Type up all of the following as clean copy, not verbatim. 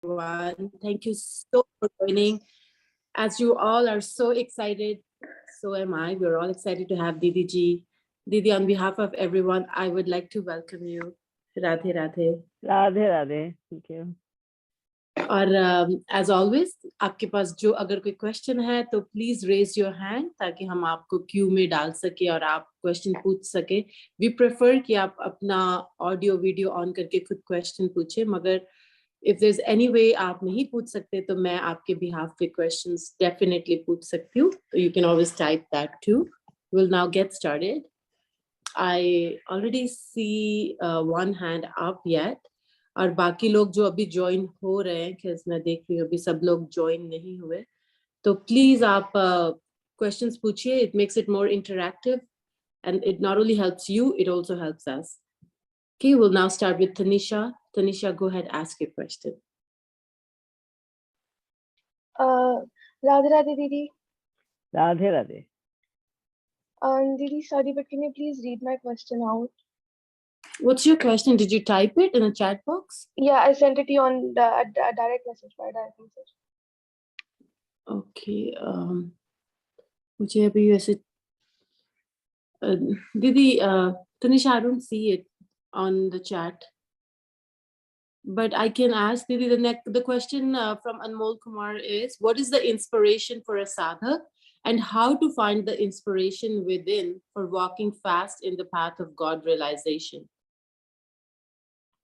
everyone. Thank you so for joining. As you all are so excited, so am I. We're all excited to have Didi ji. Didi, on behalf of everyone, I would like to welcome you. Radhe Radhe. Radhe Radhe. Thank you. और as always आपके पास जो अगर कोई question है तो please raise your hand ताकि हम आपको क्यू में डाल सके और आप क्वेश्चन पूछ सके. वी प्रेफर कि आप अपना ऑडियो वीडियो ऑन करके खुद क्वेश्चन पूछे, मगर if there is any way आप नहीं पूछ सकते तो मैं आपके बिहाफ पे क्वेश्चंस डेफिनेटली पूछ सकती हूँ. तो you can always type that too. Will now get started. I already see one hand up yet, और बाकी लोग जो अभी ज्वाइन हो रहे हैं, कि मैं देख रही हूँ अभी सब लोग ज्वाइन नहीं हुए, तो प्लीज आप क्वेश्चंस पूछिए. It makes it more interactive and it not only helps you, it also helps us. Okay, we'll now start with Tanisha. Tanisha, go ahead, ask your question. Radhe Radhe Didi. Radhe Radhe. Didi, sorry, but can you please read my question out? What's your question? Did you type it in the chat box? Yeah, I sent it to you on the direct message, by direct message. Okay. मुझे अभी वैसे Didi, Tanisha, I don't see it on the chat. But I can ask Didi, the question from Anmol Kumar is, what is the inspiration for a sadhak and how to find the inspiration within for walking fast in the path of God realization?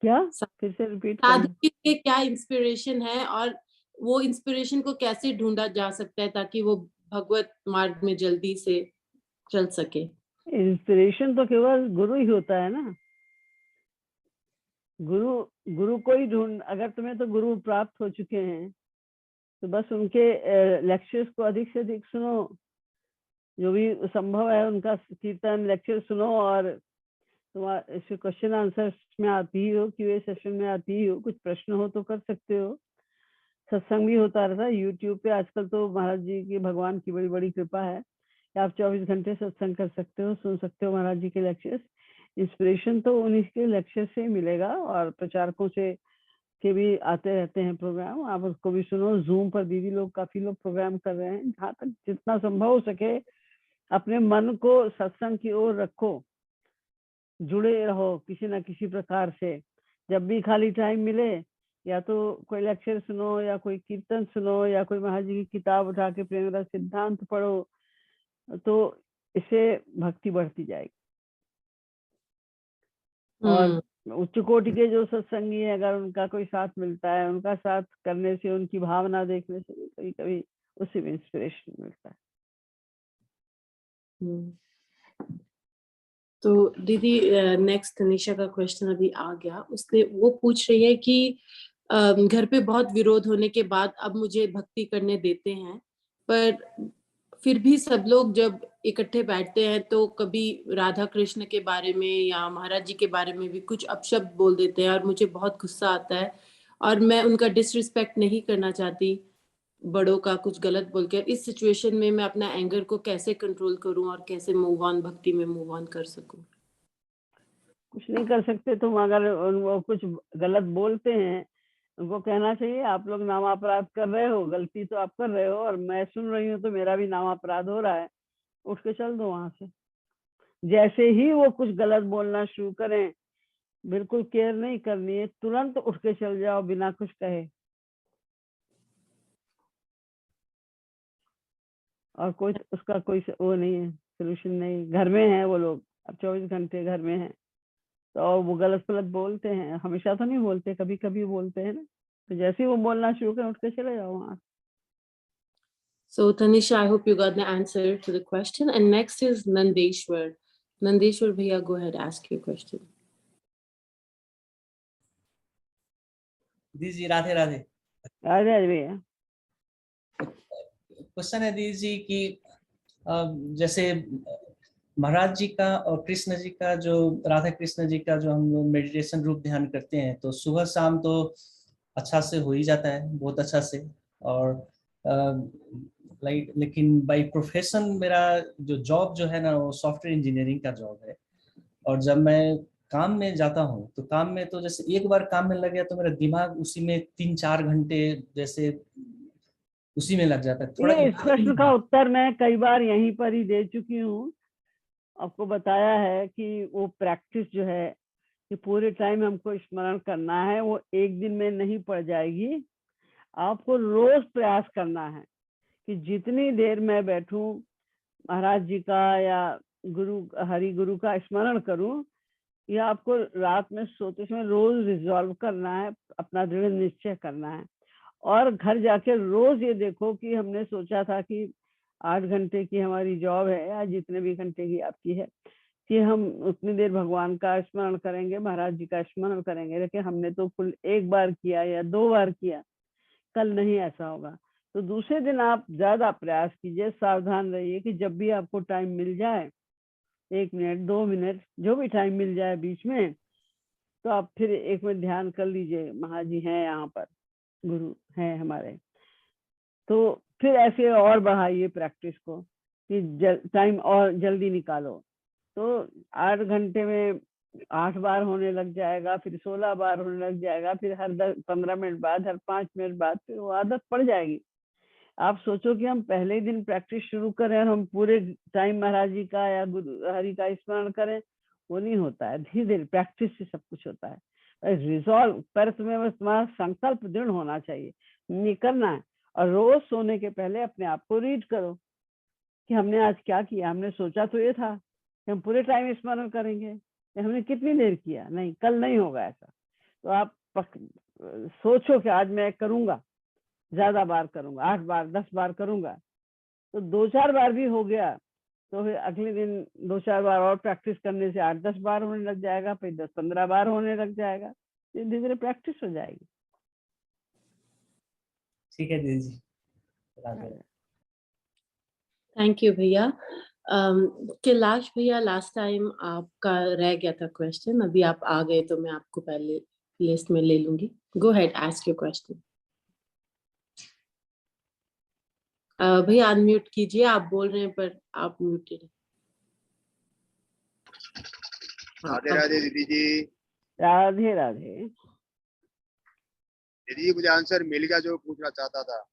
क्या फिर से repeat साधक के लिए क्या inspiration है और वो इंस्पिरेशन को कैसे ढूंढा जा सकता है ताकि वो भगवत मार्ग में जल्दी से चल सके? इंस्पिरेशन तो केवल गुरु ही होता है ना. गुरु को ही ढूंढ. अगर तुम्हें तो गुरु प्राप्त हो चुके हैं तो बस उनके लेक्चर्स को अधिक से अधिक सुनो. जो भी संभव है उनका कीर्तन लेक्चर सुनो, और तुम्हारे क्वेश्चन आंसर में आती हो, क्यूए सेशन में आती हो, कुछ प्रश्न हो तो कर सकते हो. सत्संग भी होता रहता है यूट्यूब पे. आजकल तो महाराज जी की, भगवान की बड़ी बड़ी कृपा है कि आप 24 घंटे सत्संग कर सकते हो, सुन सकते हो महाराज जी के लेक्चर्स. इंस्पिरेशन तो उन्हीं के लेक्चर से मिलेगा, और प्रचारकों से के भी आते रहते हैं प्रोग्राम. आप उसको भी सुनो. जूम पर दीदी लोग, काफी लोग प्रोग्राम कर रहे हैं. जहाँ तक जितना संभव हो सके अपने मन को सत्संग की ओर रखो, जुड़े रहो किसी ना किसी प्रकार से. जब भी खाली टाइम मिले, या तो कोई लेक्चर सुनो, या कोई कीर्तन सुनो, या कोई महाराज जी की किताब उठा के प्रेम रस सिद्धांत पढ़ो, तो इससे भक्ति बढ़ती जाएगी. और उच्च कोटि के जो सत्संगी है, अगर उनका कोई साथ मिलता है, उनका साथ करने से, उनकी भावना देखने से कभी कभी उसी में इंस्पिरेशन मिलता है. तो दीदी नेक्स्ट तनिषा का क्वेश्चन अभी आ गया. उसने वो पूछ रही है कि घर पे बहुत विरोध होने के बाद अब मुझे भक्ति करने देते हैं, पर फिर भी सब लोग जब इकट्ठे बैठते हैं तो कभी राधा कृष्ण के बारे में या महाराज जी के बारे में भी कुछ अपशब्द बोल देते हैं और मुझे बहुत गुस्सा आता है, और मैं उनका डिसरिस्पेक्ट नहीं करना चाहती, बड़ों का कुछ गलत बोल के. इस सिचुएशन में मैं अपना एंगर को कैसे कंट्रोल करूं और कैसे मूव ऑन, भक्ति में मूव ऑन कर सकूं? कुछ नहीं कर सकते तुम. अगर वो कुछ गलत बोलते हैं, उनको कहना चाहिए आप लोग नामापराध कर रहे हो, गलती तो आप कर रहे हो और मैं सुन रही हूँ तो मेरा भी नामापराध हो रहा है, उठ के चल दो वहां से. जैसे ही वो कुछ गलत बोलना शुरू करें, बिल्कुल केयर नहीं करनी है, तुरंत उठ के चल जाओ बिना कुछ कहे. और कोई उसका कोई वो नहीं है, सोल्यूशन नहीं. घर में है वो लोग, अब 24 घंटे घर में है, तो वो गलत गलत बोलते हैं. हमेशा तो नहीं बोलते, कभी कभी बोलते हैं ना. तो जैसे ही वो बोलना शुरू करें, उठ के चले जाओ वहां. So Tanisha, I hope you got the answer to the question. And next is Nandeshwar. Nandeshwar bhaiya, go ahead, ask your question. दीदी जी राधे राधे. राधे राधे भैया. क्वेश्चन है दीदी जी कि जैसे महाराज जी का और कृष्ण जी का, जो राधा कृष्ण जी का जो हम लोग मेडिटेशन रूप ध्यान करते हैं, तो सुबह शाम तो अच्छा से हो ही जाता है, बहुत अच्छा से. और लेकिन बाय प्रोफेशन मेरा जो जॉब जो है ना, वो सॉफ्टवेयर इंजीनियरिंग का जॉब है. और जब मैं काम में जाता हूँ तो काम में तो जैसे एक बार काम में लग गया तो मेरा दिमाग उसी में 3-4 घंटे जैसे उसी में लग जाता है। थोड़ा ये इस प्रश्न का उत्तर मैं कई बार यहीं पर ही दे चुकी हूँ। आपको बताया है कि वो प्रैक्टिस जो है कि पूरे टाइम हमको स्मरण करना है, वो एक दिन में नहीं पड़ जाएगी। आपको रोज प्रयास करना है कि जितनी देर मैं बैठूं महाराज जी का या गुरु हरि गुरु का स्मरण करूं, ये आपको रात में सोते समय रोज रिजॉल्व करना है, अपना दृढ़ निश्चय करना है। और घर जाके रोज ये देखो कि हमने सोचा था कि 8 घंटे की हमारी जॉब है या जितने भी घंटे की आपकी है कि हम उतनी देर भगवान का स्मरण करेंगे, महाराज जी का स्मरण करेंगे, लेकिन हमने तो कुल 1 बार किया या 2 बार किया, कल नहीं ऐसा होगा। तो दूसरे दिन आप ज्यादा प्रयास कीजिए, सावधान रहिए कि जब भी आपको टाइम मिल जाए, 1 मिनट 2 मिनट जो भी टाइम मिल जाए बीच में, तो आप फिर एक में ध्यान कर लीजिए, महाराज जी हैं यहाँ पर, गुरु हैं हमारे। तो फिर ऐसे और बढ़ाइए प्रैक्टिस को कि टाइम और जल्दी निकालो। तो 8 घंटे में 8 बार होने लग जाएगा, फिर 16 बार होने लग जाएगा, फिर हर 15 मिनट बाद, हर 5 मिनट बाद फिर वो आदत पड़ जाएगी। आप सोचो कि हम पहले ही दिन प्रैक्टिस शुरू करें और हम पूरे टाइम महाराज जी का या गुरु हरि का स्मरण करें, वो नहीं होता है। धीरे धीरे प्रैक्टिस से सब कुछ होता है। रिजॉल्व पर तुम्हें बस तुम्हारा संकल्प दृढ़ होना चाहिए, नहीं करना है। और रोज सोने के पहले अपने आप को रीड करो कि हमने आज क्या किया। हमने सोचा तो ये था कि हम पूरे टाइम स्मरण करेंगे, हमने कितनी देर किया, नहीं कल नहीं होगा ऐसा। तो आप सोचो कि आज मैं करूंगा, ज्यादा बार करूंगा, 8 बार 10 बार करूंगा। तो 2-4 बार भी हो गया तो फिर अगले दिन 2-4 बार और प्रैक्टिस करने से 8-10 बार होने लग जाएगा, फिर 10-15 बार होने लग जाएगा, धीरे धीरे प्रैक्टिस हो जाएगी। ठीक है दीदी जी, राधे। थैंक यू भैया। कैलाश भैया, लास्ट टाइम आपका रह गया था क्वेश्चन, अभी आप आ गए तो मैं आपको पहले लिस्ट में ले लूंगी। गो हेड, आस्क योर क्वेश्चन। भैया अनम्यूट कीजिए, आप बोल रहे हैं पर आप म्यूटेड हैं। राधे राधे दीदी जी। राधे राधे। दीदी जी मुझे आंसर मिल गया जो पूछना चाहता था।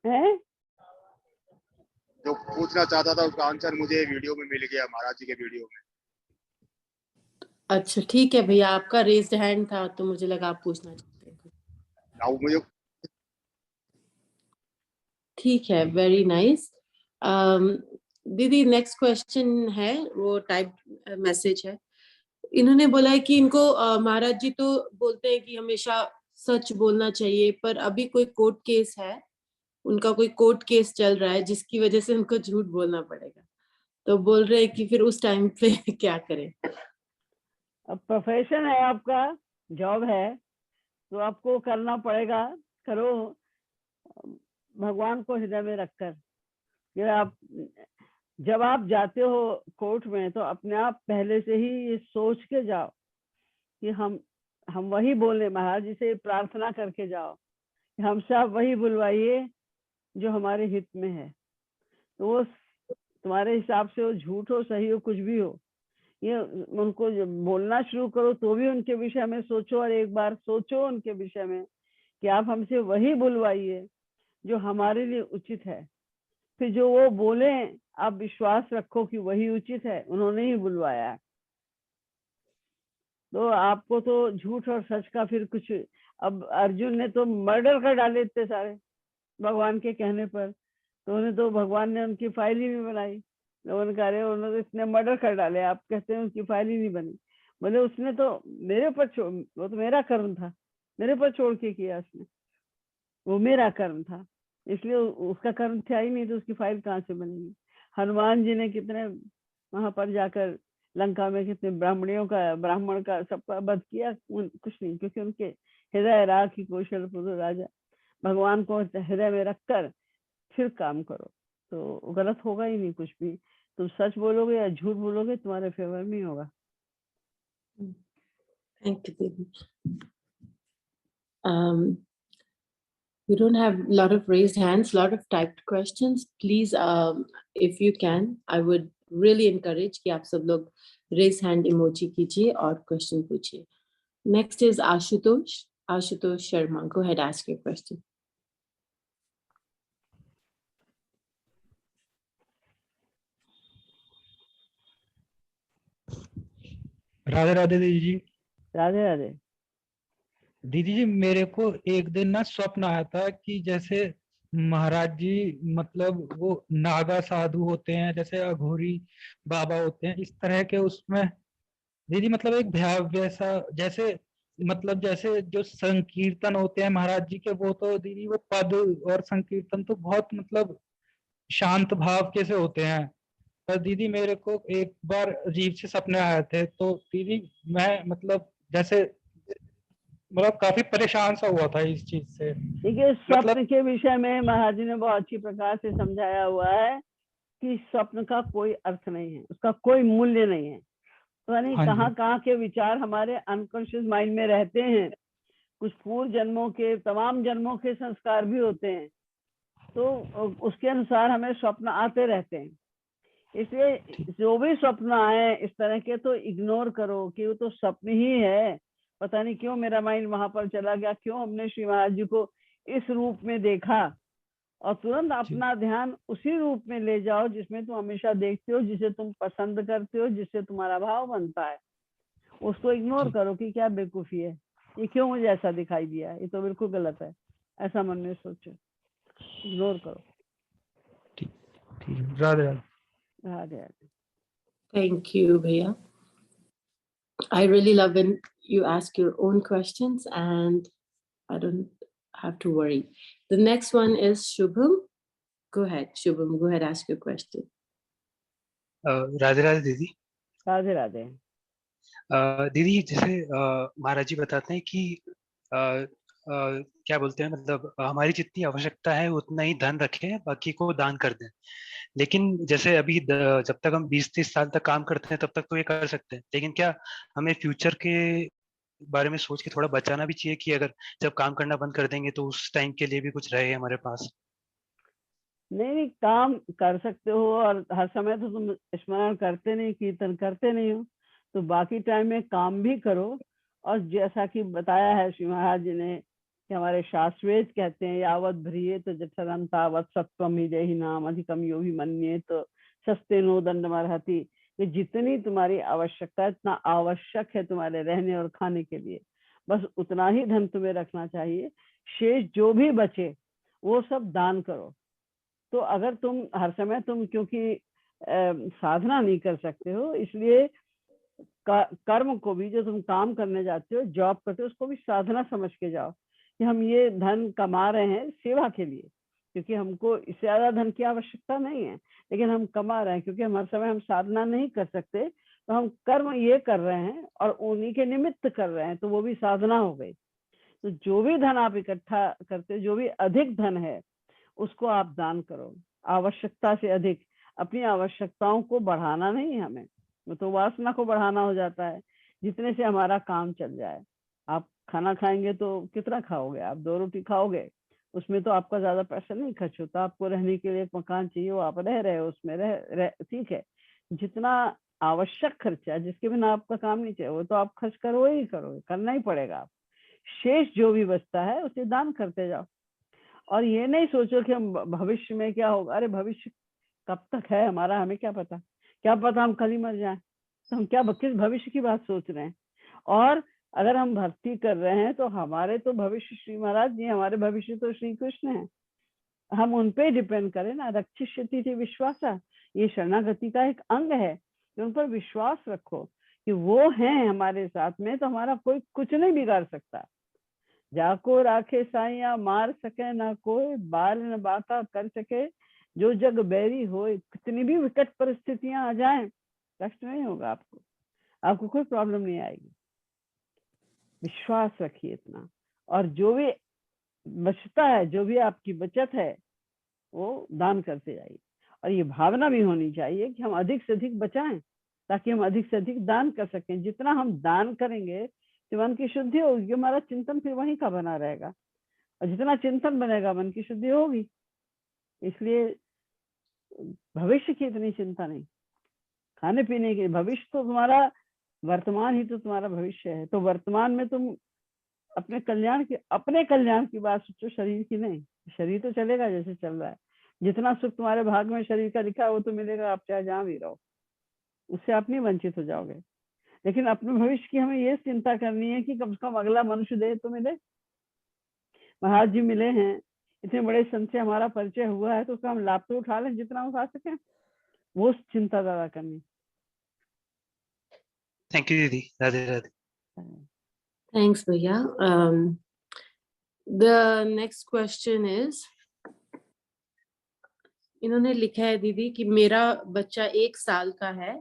है? जो पूछना चाहता था उसका आंसर मुझे वीडियो में मिल गया, महाराज जी के वीडियो में। अच्छा ठीक है भैया, आपका रेज्ड हैंड था तो मुझे लगा आप पूछना चाहते हैं। मुझे ठीक है, वेरी नाइस। दीदी नेक्स्ट क्वेश्चन है, वो टाइप मैसेज है। इन्होंने बोला है कि इनको महाराज जी तो बोलते हैं कि हमेशा सच बोलना चाहिए, पर अभी कोई कोर्ट केस है, उनका कोई कोर्ट केस चल रहा है जिसकी वजह से उनको झूठ बोलना पड़ेगा। तो बोल रहे हैं कि फिर उस टाइम पे क्या करें। अब प्रोफेशन है आपका, जॉब है, तो आपको करना पड़ेगा, करो भगवान को हृदय में रखकर। ये आप जब आप जाते हो कोर्ट में तो अपने आप पहले से ही ये सोच के जाओ कि हम वही बोले, महाराज जी से प्रार्थना करके जाओ कि हमसे आप वही बुलवाइए जो हमारे हित में है। तो वो तुम्हारे हिसाब से हो, झूठ हो, सही हो, कुछ भी हो, ये उनको बोलना शुरू करो तो भी उनके विषय में सोचो, और एक बार सोचो उनके विषय में कि आप हमसे वही बुलवाइए जो हमारे लिए उचित है। फिर जो वो बोले आप विश्वास रखो कि वही उचित है, उन्होंने ही बुलवाया है। तो आपको तो झूठ और सच का फिर कुछ, अब अर्जुन ने तो मर्डर कर डाले इतने सारे भगवान के कहने पर, तो उन्हें तो भगवान ने उनकी फाइल ही नहीं बनाई। लोगों ने कहा उन्होंने तो इतने मर्डर कर डाले, आप कहते हैं उनकी फाइल ही नहीं बनी। बोले उसने तो मेरे ऊपर वो तो मेरा कर्म था, मेरे ऊपर छोड़ के किया उसने, वो मेरा कर्म था, इसलिए उसका कर्म था ही नहीं, तो उसकी फाइल कहाँ से बनेगी। हनुमान जी ने कितने वहां पर जाकर लंका में कितने ब्राह्मण का सबका वध किया, कुछ नहीं, क्योंकि उनके हृदय राखी कौशल पुत्र राजा। भगवान को हृदय में रखकर फिर काम करो तो गलत होगा ही नहीं कुछ भी। तुम सच बोलोगे या झूठ बोलोगे तुम्हारे फेवर में होगा। Thank you, Devi. We don't have a lot of raised hands, a lot of typed questions. Please, if you can, I would really encourage कि आप सब लोग रेज हैंड इमोजी कीजिए और क्वेश्चन पूछिए. Next is Ashutosh Sharma. Go ahead, ask your question. Radhe Radhe दीदी जी. राधे राधे। दीदी जी, मेरे को एक दिन ना स्वप्न आया था कि जैसे महाराज जी मतलब वो नागा साधु होते हैं, जैसे अघोरी बाबा होते हैं, इस तरह के उसमें दीदी मतलब एक भव्य सा, जैसे मतलब जैसे जो संकीर्तन होते हैं महाराज जी के, वो तो दीदी वो पद और संकीर्तन तो बहुत मतलब शांत भाव के से होते हैं. पर दीदी मेरे को एक बार अजीब से सपने आए थे, तो दीदी मैं मतलब जैसे मतलब काफी परेशान सा हुआ था इस चीज से. देखिए, मतलब स्वप्न के विषय में महाराज जी ने बहुत अच्छी प्रकार से समझाया हुआ है कि स्वप्न का कोई अर्थ नहीं है, उसका कोई मूल्य नहीं है. तो यानी हाँ जी. कहाँ के विचार हमारे अनकॉन्शियस माइंड में रहते हैं. कुछ पूर्व जन्मों के, तमाम जन्मों के संस्कार भी होते हैं, तो उसके अनुसार हमें स्वप्न आते रहते हैं. इसलिए जो भी स्वप्न आए इस तरह के, तो इग्नोर करो कि वो तो स्वप्न ही है. पता नहीं क्यों मेरा माइंड वहां पर चला गया, क्यों हमने श्री महाराज जी को इस रूप में देखा, और तुरंत अपना ध्यान उसी रूप में ले जाओ जिसमें तुम हमेशा देखते हो, जिसे तुम पसंद करते हो, जिससे तुम्हारा भाव बनता है. उसको इग्नोर करो कि क्या बेवकूफी है, ये क्यों मुझे ऐसा दिखाई दिया, ये तो बिल्कुल गलत है, ऐसा मन में सोचो, इग्नोर करो. ठीक है. Radhe Radhe. Radhe Radhe. Thank you, Bhaiya. I really love when you ask your own questions and I don't have to worry. The next one is Shubham. Go ahead, Shubham. Go ahead, ask your question. Radhe Radhe दीदी. राधे राधे. दीदी जैसे महाराज जी बताते हैं कि क्या बोलते हैं, मतलब हमारी जितनी आवश्यकता है उतना ही धन रखें, बाकी को दान कर दें. लेकिन जैसे अभी जब तक हम 20-30 साल तक काम करते हैं तब तक तो ये कर सकते हैं, लेकिन क्या हमें फ्यूचर के बारे में सोच के थोड़ा बचाना भी चाहिए कि अगर जब काम करना बंद कर देंगे तो उस टाइम के लिए भी कुछ रहे हमारे पास? नहीं, काम कर सकते हो, और हर समय तो तुम स्मरण करते नहीं, कीर्तन करते नहीं हो, तो बाकी टाइम में काम भी करो. और जैसा कि बताया है श्री महाराज जी ने कि हमारे शास्त्रवेद कहते हैं, यावत भ्रियेत जठरम तावत सत्वम ही देहि नाम अधिकम यो भी मन्येत सस्ते नो दंडमर्हति. कि जितनी तुम्हारी आवश्यकता है, इतना आवश्यक है तुम्हारे रहने और खाने के लिए, बस उतना ही धन तुम्हें रखना चाहिए. शेष जो भी बचे वो सब दान करो. तो अगर तुम हर समय, तुम क्योंकि साधना नहीं कर सकते हो, इसलिए कर्म को भी, जो तुम काम करने जाते हो, जॉब करते हो, उसको भी साधना समझ के जाओ कि हम ये धन कमा रहे हैं सेवा के लिए, क्योंकि हमको इससे ज्यादा धन की आवश्यकता नहीं है, लेकिन हम कमा रहे हैं क्योंकि हम हर समय हम साधना नहीं कर सकते, तो हम कर्म ये कर रहे हैं और उन्हीं के निमित्त कर रहे हैं, तो वो भी साधना हो गई. तो जो भी धन आप इकट्ठा करते हो, जो भी अधिक धन है, उसको आप दान करो. आवश्यकता से अधिक, अपनी आवश्यकताओं को बढ़ाना नहीं, हमें तो वासना को बढ़ाना हो जाता है, जितने से हमारा काम चल जाए. आप खाना खाएंगे तो कितना खाओगे, आप 2 रोटी खाओगे, उसमें तो आपका ज्यादा पैसा नहीं खर्च होता. आपको रहने के लिए एक मकान चाहिए, वो आप रह रहे हो उसमें, रह ठीक है. जितना आवश्यक खर्चा, जिसके बिना आपका काम नहीं चाहिए, वो तो आप खर्च करो ही करोगे, करना ही पड़ेगा. आप शेष जो भी बचता है उसे दान करते जाओ. और ये नहीं सोचो कि हम भविष्य में क्या होगा. अरे भविष्य कब तक है हमारा, हमें क्या पता, क्या पता हम कल ही मर जाएं. तो हम क्या किस भविष्य की बात सोच रहे हैं. और अगर हम भक्ति कर रहे हैं तो हमारे तो भविष्य श्री महाराज जी, हमारे भविष्य तो श्री कृष्ण है. हम उन पे डिपेंड करें ना. रक्षिष्यति थी विश्वासा, ये शरणागति का एक अंग है कि उन पर विश्वास रखो कि वो हैं हमारे साथ में, तो हमारा कोई कुछ नहीं बिगाड़ सकता. जाको राखे साइया मार सके ना कोई, बाल न बाता कर सके जो जग बैरी हो. कितनी भी विकट परिस्थितियां आ जाएं, कष्ट नहीं होगा आपको, आपको कोई प्रॉब्लम नहीं आएगी. विश्वास रखिए इतना. और जो भी बचता है, जो भी आपकी बचत है, वो दान करते जाइए. और ये भावना भी होनी चाहिए कि हम अधिक से अधिक बचाएं, ताकि हम अधिक से अधिक दान कर सकें. जितना हम दान करेंगे तो मन की शुद्धि होगी, हमारा चिंतन फिर वहीं का बना रहेगा, और जितना चिंतन बनेगा मन की शुद्धि होगी. इसलिए भविष्य की इतनी चिंता नहीं, खाने पीने के, भविष्य तो तुम्हारा, वर्तमान ही तो तुम्हारा भविष्य है। तो वर्तमान में तुम अपने कल्याण की बात सोचो, शरीर की नहीं। शरीर तो चलेगा जैसे चल रहा है, जितना सुख तुम्हारे भाग में शरीर का लिखा है वो तो मिलेगा, आप चाहे जहां भी रहो, उससे आप नहीं वंचित हो जाओगे। लेकिन अपने भविष्य की हमें ये चिंता करनी है कि कम से कम अगला मनुष्य देह तो मिले। महाराज जी मिले हैं, इतने बड़े संत से हमारा परिचय हुआ है, तो उसका हम लाभ तो उठा लें जितना उठा सकें, वो चिंता ज्यादा करनी। थैंक यू दीदी, राधे राधे। Thanks, भैया. The next question is, इन्होंने लिखा है दीदी कि मेरा बच्चा 1 साल का है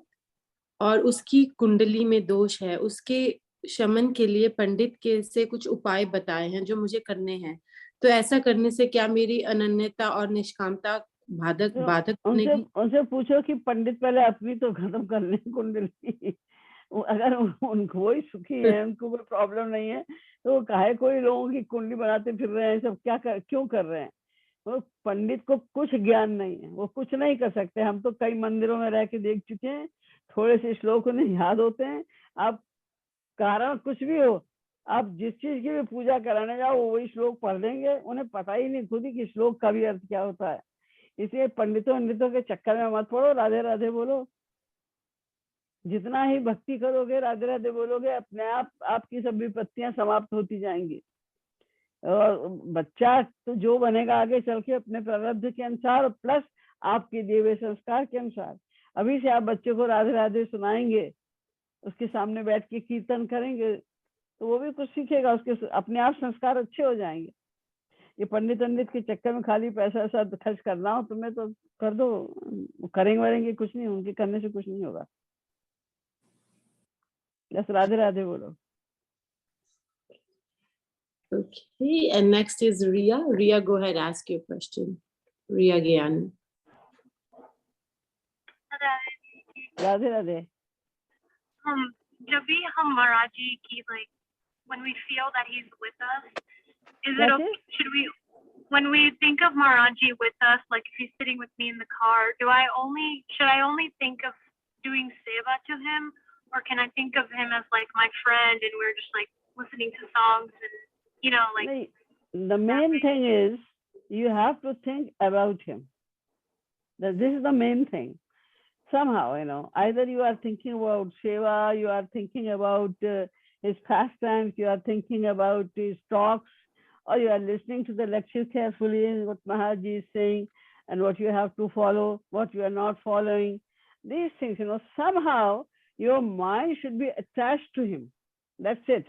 और उसकी कुंडली में दोष है, उसके शमन के लिए पंडित के से कुछ उपाय बताए हैं जो मुझे करने हैं, तो ऐसा करने से क्या मेरी अनन्यता और निष्कामता बाधक उनसे बनेगी? उनसे पूछो कि पंडित पहले अपनी तो खत्म कर ले कुंडली। अगर उनको वही सुखी है, उनको कोई प्रॉब्लम नहीं है, तो काहे कोई लोगों की कुंडली बनाते फिर रहे हैं, सब क्यों कर रहे हैं? वो पंडित को कुछ ज्ञान नहीं है, वो कुछ नहीं कर सकते। हम तो कई मंदिरों में रह के देख चुके हैं, थोड़े से श्लोक उन्हें याद होते हैं। आप कारण कुछ भी हो, आप जिस चीज की भी पूजा कराने जाओ वो वही श्लोक पढ़ देंगे, उन्हें पता ही नहीं खुद ही कि श्लोक का भी अर्थ क्या होता है। इसलिए पंडितों के चक्कर में मत पड़ो, राधे राधे बोलो। जितना ही भक्ति करोगे, राधे राधे बोलोगे, अपने आप आपकी सब विपत्तियां समाप्त होती जाएंगी। और बच्चा तो जो बनेगा आगे चल के अपने प्रारब्ध के अनुसार, प्लस आपके दिए हुए संस्कार के अनुसार। अभी से आप बच्चे को राधे राधे सुनाएंगे, उसके सामने बैठ के कीर्तन करेंगे, तो वो भी कुछ सीखेगा, उसके अपने आप संस्कार अच्छे हो जाएंगे। ये पंडित के चक्कर में खाली पैसा ऐसा खर्च करना हो तुम्हें, तो कर दो, करेंगे कुछ नहीं, उनके करने से कुछ नहीं होगा। बस राधे राधे बोलो। Okay, and next is Ria. Ria, go ahead, ask your question. Ria Gyani. Radhe Radhe. जब भी हम महाराज जी की, like when we feel that he's with us, is it okay, when we think of Maharaj Ji with us, like if he's sitting with me in the car, should I only think of doing seva to him, or can I think of him as like my friend and we're just like listening to songs and, you know, like. The main thing is you have to think about him. This is the main thing. Somehow, you know, either you are thinking about seva, you are thinking about his pastimes, you are thinking about his talks, or you are listening to the lecture carefully and what Maharaj Ji is saying and what you have to follow, what you are not following. These things, you know, somehow your mind should be attached to him. That's it.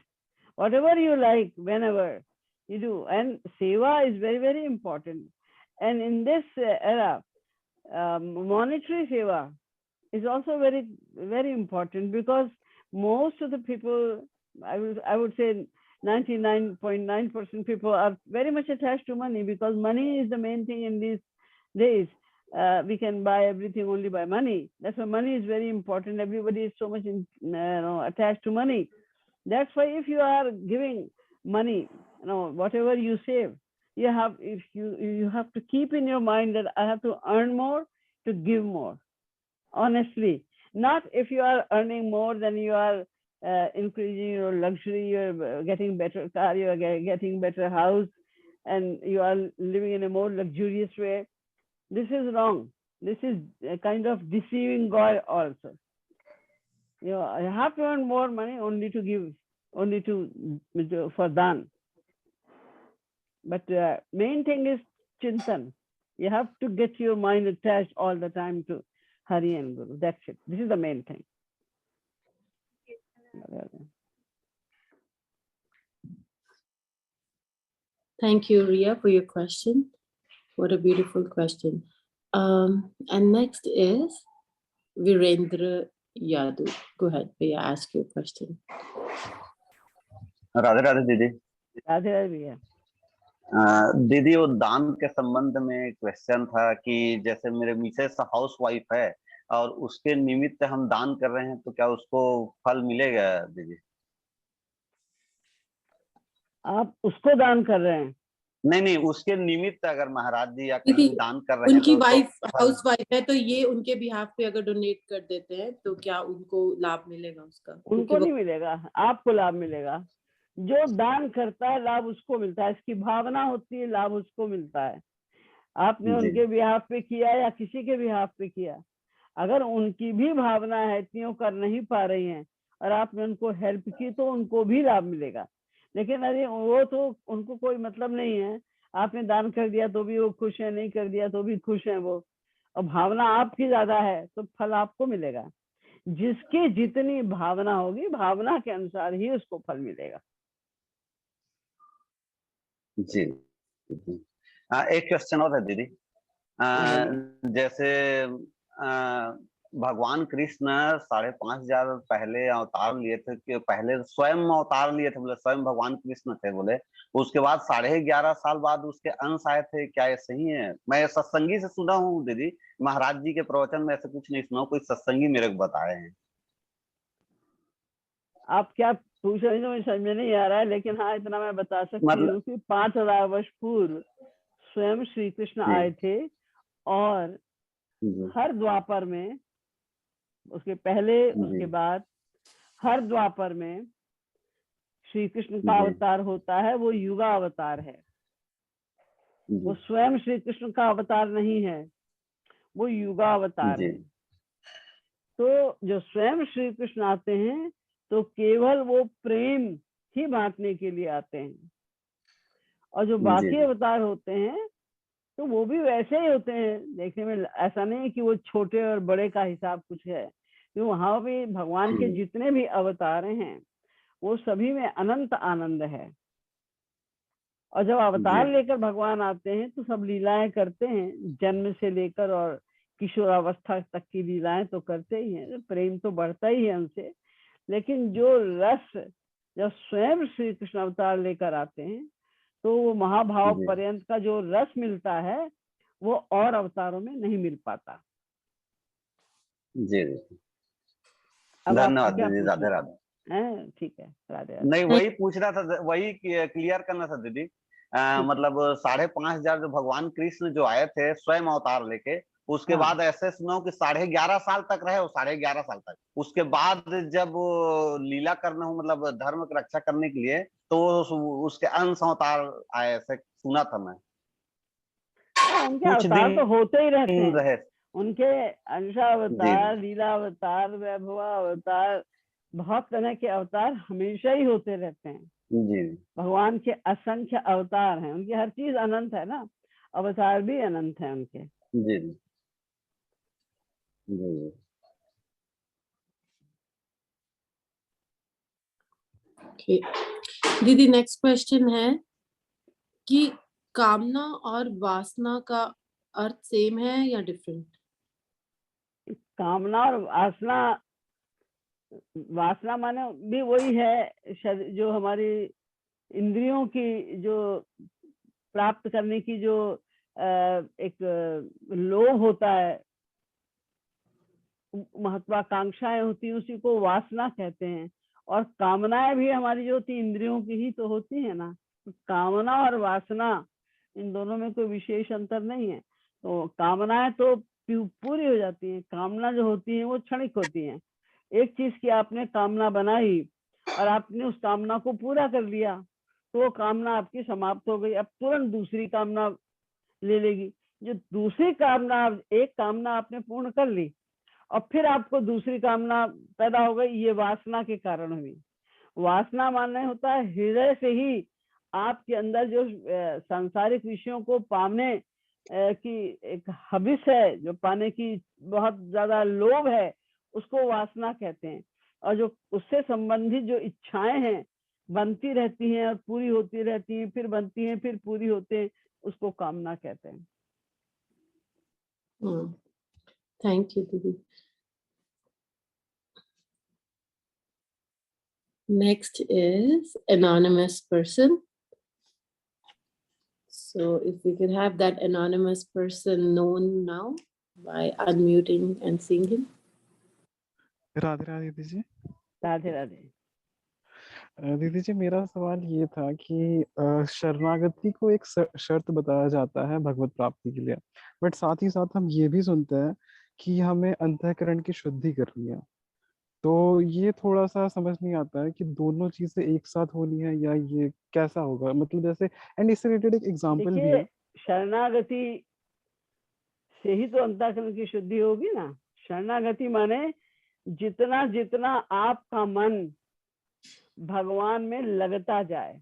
Whatever you like, whenever you do. And seva is very, very important. And in this era, monetary seva is also very, very important, because most of the people, I would say 99.9% people are very much attached to money, because money is the main thing in these days. We can buy everything only by money. That's why money is very important. Everybody is so much attached to money. That's why if you are giving money, you know, whatever you save, you have to keep in your mind that I have to earn more to give more. Honestly, not if you are earning more than you are increasing your luxury, you're getting better car, you are getting better house, and you are living in a more luxurious way. This is wrong. This is a kind of deceiving God also. You know, I have to earn more money only to give, only for dan. But main thing is chintan. You have to get your mind attached all the time to Hari and Guru. That's it. This is the main thing. Thank you, Ria, for your question. What a beautiful question. And next is Virendra Yadu. Go ahead, Priya, ask your question. Radhe Radhe दीदी। राधे राधे भैया। दीदी, वो दान के संबंध में question था कि जैसे मेरे मिसेस हाउस वाइफ है और उसके निमित्त हम दान कर रहे हैं, तो क्या उसको फल मिलेगा दीदी? आप उसको दान कर रहे हैं? नहीं, उसके निमित्त अगर महाराज जी या दीदी, कहीं दान कर रहे हैं उनकी तो वाइफ फल- हाउस वाइफ है, तो ये उनके बिहाफ पे अगर डोनेट कर देते हैं तो क्या उनको लाभ मिलेगा उसका? उनको क्योंकि वो नहीं मिलेगा, आपको लाभ मिलेगा। जो दान करता है लाभ उसको मिलता है, इसकी भावना होती है, लाभ उसको मिलता है। आपने जी उनके बिहाफ पे किया या किसी के बिहाफ पे किया, अगर उनकी भी भावना है, इतनी कर नहीं पा रही हैं और आपने उनको हेल्प की तो उनको भी लाभ मिलेगा। लेकिन अरे वो तो उनको कोई मतलब नहीं है, आपने दान कर दिया तो भी वो खुश है, नहीं कर दिया तो भी खुश है वो, और भावना आपकी ज्यादा है तो फल आपको मिलेगा। जिसकी जितनी भावना होगी, भावना के अनुसार ही उसको फल मिलेगा। जी जी। एक क्वेश्चन और है दीदी। जैसे भगवान कृष्ण 5,500 पहले अवतार लिए थे, कि पहले स्वयं अवतार लिए थे, बोले स्वयं भगवान कृष्ण थे बोले, उसके बाद 11.5 साल बाद उसके अंश आए थे, क्या ये सही है? मैं सत्संगी से सुना हूँ दीदी, महाराज जी के प्रवचन में ऐसे कुछ नहीं सुना, कोई सत्संगी मेरे को बताए हैं। आप क्या पूछ रहे हैं मुझे समझ में नहीं आ रहा है, लेकिन हाँ इतना मैं बता सकती हूँ कि 5,000 वर्ष पूर्व स्वयं श्री कृष्ण आए थे, और हर द्वापर में, उसके पहले उसके बाद हर द्वापर में श्री कृष्ण का अवतार होता है, वो युगा अवतार है। वो स्वयं श्री कृष्ण का अवतार नहीं है, वो युगा अवतार है। तो जो स्वयं श्री कृष्ण आते हैं तो केवल वो प्रेम ही बांटने के लिए आते हैं, और जो बाकी अवतार होते हैं तो वो भी वैसे ही होते हैं। देखने में ऐसा नहीं कि वो छोटे और बड़े का हिसाब कुछ है, तो वहां भी भगवान के जितने भी अवतार हैं वो सभी में अनंत आनंद है। और जब अवतार लेकर भगवान आते हैं तो सब लीलाएं करते हैं, जन्म से लेकर और किशोरावस्था तक की लीलाएं तो करते ही हैं, प्रेम तो बढ़ता ही है उनसे। लेकिन जो रस जब स्वयं श्री कृष्ण अवतार लेकर आते हैं तो वो महाभाव पर्यंत का जो रस मिलता है वो और अवतारों में नहीं मिल पाता। जी धन्यवाद दीदी, राधे राधे। ठीक है, राधे राधे। नहीं, वही पूछना था, वही क्लियर करना था दीदी। मतलब 5,500 जो भगवान कृष्ण जो आए थे स्वयं अवतार लेके, उसके बाद ऐसे सुना कि 11.5 साल तक रहे, वो 11.5 साल तक, उसके बाद जब लीला करना हो, मतलब धर्म की रक्षा करने के लिए, तो उसके अंश अवतार आए, ऐसे सुना था मैं। उनके अवतार तो होते ही रहते हैं, रहे उनके अंशावतार, लीला अवतार, वैभव अवतार, बहुत तरह के अवतार हमेशा ही होते रहते हैं। जी, भगवान के असंख्य अवतार हैं, उनकी हर चीज अनंत है ना, अवतार भी अनंत है उनके। जी जी। दीदी नेक्स्ट क्वेश्चन है कि कामना और वासना का अर्थ सेम है या डिफरेंट? कामना और वासना, वासना माने भी वही है जो हमारी इंद्रियों की जो प्राप्त करने की जो एक लोभ होता है, महत्वाकांक्षाएं होती हैं, उसी को वासना कहते हैं। और कामनाएं भी हमारी जो होती इंद्रियों की ही तो होती है ना। तो कामना और वासना इन दोनों में कोई विशेष अंतर नहीं है। तो कामनाएं तो पूरी हो जाती हैं, कामना जो होती है वो क्षणिक होती है। एक चीज की आपने कामना बनाई और आपने उस कामना को पूरा कर लिया तो वो कामना आपकी समाप्त हो गई, अब तुरंत दूसरी कामना ले लेगी। जो दूसरी कामना, एक कामना आपने पूर्ण कर ली और फिर आपको दूसरी कामना पैदा हो गई, ये वासना के कारण हुई। वासना मानने होता है हृदय से ही आपके अंदर जो सांसारिक विषयों को पाने की एक हविस है, जो पाने की बहुत ज्यादा लोभ है, उसको वासना कहते हैं। और जो उससे संबंधित जो इच्छाएं हैं बनती रहती हैं और पूरी होती रहती हैं, फिर बनती हैं, फिर पूरी होते हैं, उसको कामना कहते हैं। थैंक यू दीदी। Next is anonymous person. So if we could have that anonymous person known now by unmuting and singing. Radhe Radhe दीदी। राधे राधे। दीदी जी, मेरा सवाल ये था कि शरणागति को एक शर्त बताया जाता है भगवत प्राप्ति के लिए, बट साथ ही साथ हम ये भी सुनते हैं कि हमें अंतःकरण की शुद्धि करनी है। तो ये थोड़ा सा समझ नहीं आता है कि दोनों चीजें एक साथ होनी है या ये कैसा होगा, मतलब जैसे, एंड इससे रिलेटेड एक एग्जांपल भी देखिए, है। शरणागति से ही तो अंतःकरण की शुद्धि होगी ना। शरणागति माने जितना जितना आपका मन भगवान में लगता जाए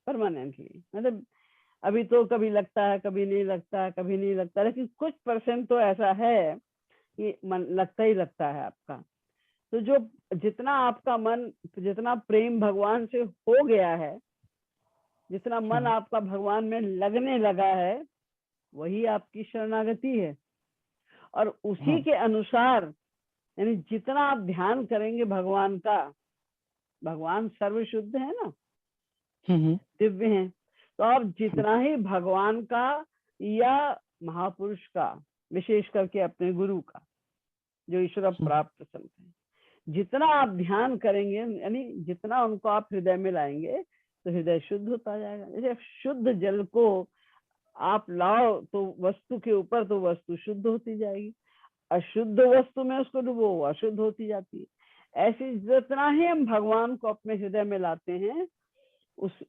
परमानेंटली, मतलब अभी तो कभी लगता है, कभी नहीं लगता है, कभी नहीं लगता, लेकिन कुछ परसेंट तो ऐसा है कि मन लगता ही लगता है आपका। तो जो जितना आपका मन, जितना प्रेम भगवान से हो गया है, जितना मन आपका भगवान में लगने लगा है, वही आपकी शरणागति है। और उसी के अनुसार, यानी जितना आप ध्यान करेंगे भगवान का, भगवान सर्वशुद्ध है ना, दिव्य है, तो आप जितना ही भगवान का या महापुरुष का, विशेष करके अपने गुरु का, जो ईश्वर प्राप्त संत है, जितना आप ध्यान करेंगे, यानी जितना उनको आप हृदय में लाएंगे, तो हृदय शुद्ध होता जाएगा। जैसे शुद्ध जल को आप लाओ तो वस्तु के ऊपर, तो वस्तु शुद्ध होती जाएगी। अशुद्ध वस्तु में उसको डुबो, वो अशुद्ध होती जाती है। ऐसे जितना ही हम भगवान को अपने हृदय में लाते हैं,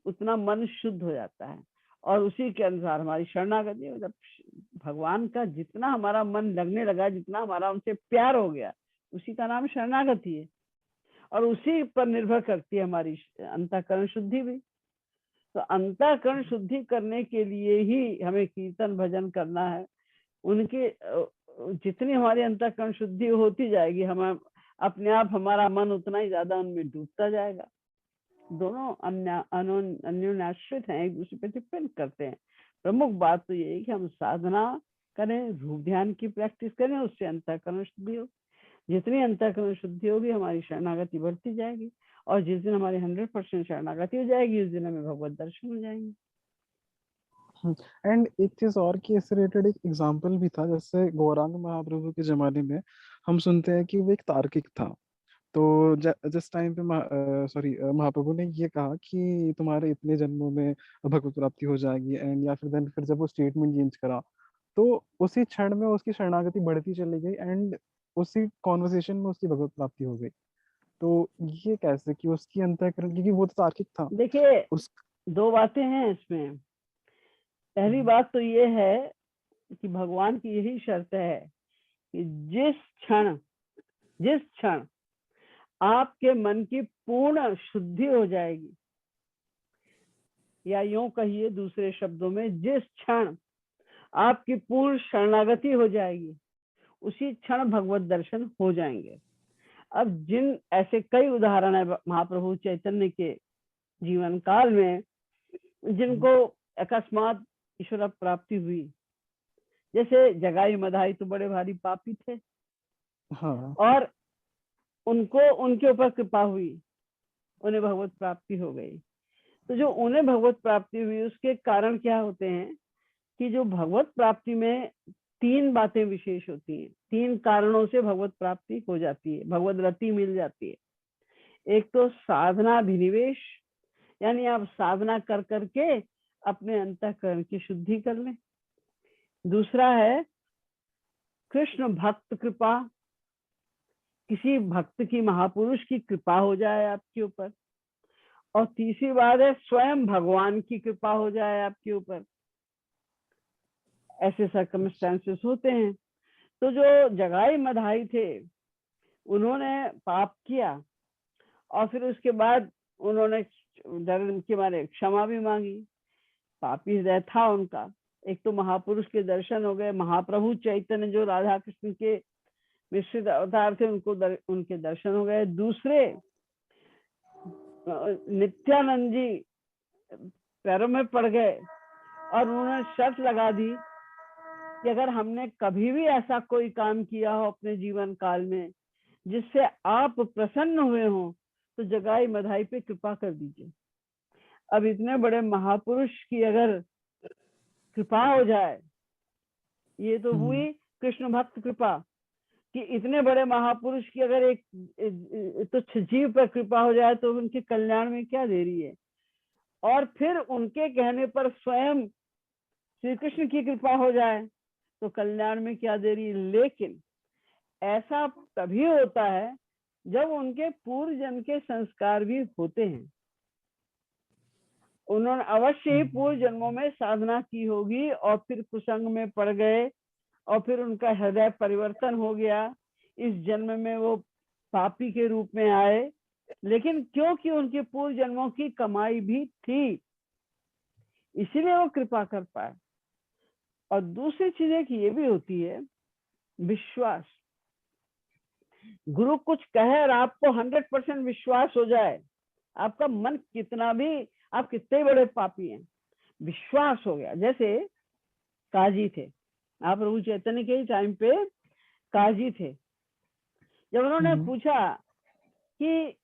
उतना मन शुद्ध हो जाता है। और उसी के अनुसार हमारी शरणागति, मतलब भगवान का जितना हमारा मन लगने लगा, जितना हमारा उनसे प्यार हो गया, उसी का नाम शरणागति है। और उसी पर निर्भर करती है हमारी अंतःकरण शुद्धि भी। तो अंतःकरण शुद्धि करने के लिए ही हमें कीर्तन भजन करना है। उनके जितनी हमारी अंतःकरण शुद्धि होती जाएगी, हम अपने आप हमारा मन उतना ही ज्यादा उनमें डूबता जाएगा। दोनों अन्योन्याश्रित हैं, एक दूसरे पर डिपेंड करते हैं। प्रमुख बात तो ये है कि हम साधना करें, रूप ध्यान की प्रैक्टिस करें, उससे अंतःकरण शुद्धि हो। जितनी अंतःकरण शुद्धि होगी, हमारी शरणागति बढ़ती जाएगी। और जिस दिन हमारी 100% शरणागति हो जाएगी, उस दिन हमें भगवत दर्शन हो जाएंगे। एंड एक चीज और कि इससे रिलेटेड एक एग्जांपल भी था, जैसे गौरांग महाप्रभु के जमाने में हम सुनते हैं कि वो एक तार्किक था। तो जिस टाइम पे महाप्रभु ने ये कहा कि तुम्हारे इतने जन्मों में भगवत प्राप्ति हो जाएगी, एंड या फिर जब वो स्टेटमेंट चेंज करा, तो उसी क्षण में उसकी शरणागति बढ़ती चली गई, एंड उसी कॉन्वर्सेशन में उसकी भगवत प्राप्ति हो गई। तो ये कैसे कि उसकी अंतःकरण, क्योंकि वो तो तार्किक था। देखिए, दो बातें हैं इसमें। पहली बात तो ये है कि भगवान की यही शर्त है कि जिस क्षण आपके मन की पूर्ण शुद्धि हो जाएगी, या यूं कहिए दूसरे शब्दों में, जिस क्षण आपकी पूर्ण शरणागति हो जाएगी, उसी क्षण भगवत दर्शन हो जाएंगे। अब जिन ऐसे कई उदाहरण है महाप्रभु चैतन्य के जीवन काल में, जिनको अकस्मात ईश्वर प्राप्ति हुई, जैसे जगाई मधाई तो बड़े भारी पापी थे, और उनको उनके ऊपर कृपा हुई, उन्हें भगवत प्राप्ति हो गई। तो जो उन्हें भगवत प्राप्ति हुई, उसके कारण क्या होते हैं कि जो भगवत प्राप्ति में तीन बातें विशेष होती हैं, तीन कारणों से भगवत प्राप्ति हो जाती है, भगवत रति मिल जाती है। एक तो साधना अभिनिवेश, यानी आप साधना कर करके अपने अंतःकरण की शुद्धि कर लें। दूसरा है कृष्ण भक्त कृपा, किसी भक्त की, महापुरुष की कृपा हो जाए आपके ऊपर। और तीसरी बात है स्वयं भगवान की कृपा हो जाए आपके ऊपर। ऐसे सर्कमस्टेंसेस होते हैं। तो जो जगाई मधाई थे, उन्होंने पाप किया और फिर उसके बाद उन्होंने धर्म के मारे क्षमा भी मांगी। पापी हृदय था उनका। एक तो महापुरुष के दर्शन हो गए, महाप्रभु चैतन्य जो राधा कृष्ण के मिश्रित अवतार थे, उनके दर्शन हो गए। दूसरे नित्यानंद जी पैरों में पड़ गए और उन्होंने शर्त लगा दी कि अगर हमने कभी भी ऐसा कोई काम किया हो अपने जीवन काल में जिससे आप प्रसन्न हुए हो, तो जगाई मधाई पे कृपा कर दीजिए। अब इतने बड़े महापुरुष की अगर कृपा हो जाए, ये तो हुई कृष्ण भक्त कृपा। कि इतने बड़े महापुरुष की अगर एक तुच्छ जीव पर कृपा हो जाए तो उनके कल्याण में क्या देरी है। और फिर उनके कहने पर स्वयं श्री कृष्ण की कृपा हो जाए तो कल्याण में क्या देरी है। लेकिन ऐसा तभी होता है जब उनके पूर्व जन्म के संस्कार भी होते हैं। उन्होंने अवश्य ही पूर्व जन्मों में साधना की होगी और फिर कुसंग में पड़ गए और फिर उनका हृदय परिवर्तन हो गया। इस जन्म में वो पापी के रूप में आए, लेकिन क्योंकि उनके पूर्व जन्मों की कमाई भी थी इसीलिए वो कृपा कर पाए। और दूसरी चीज एक ये भी होती है विश्वास। गुरु कुछ कहे और आपको 100% विश्वास हो जाए, आपका मन कितना भी, आप कितने बड़े पापी हैं, विश्वास हो गया। जैसे काजी थे, आप प्रभु चैतन्य के टाइम पे काजी थे। जब उन्होंने पूछा कि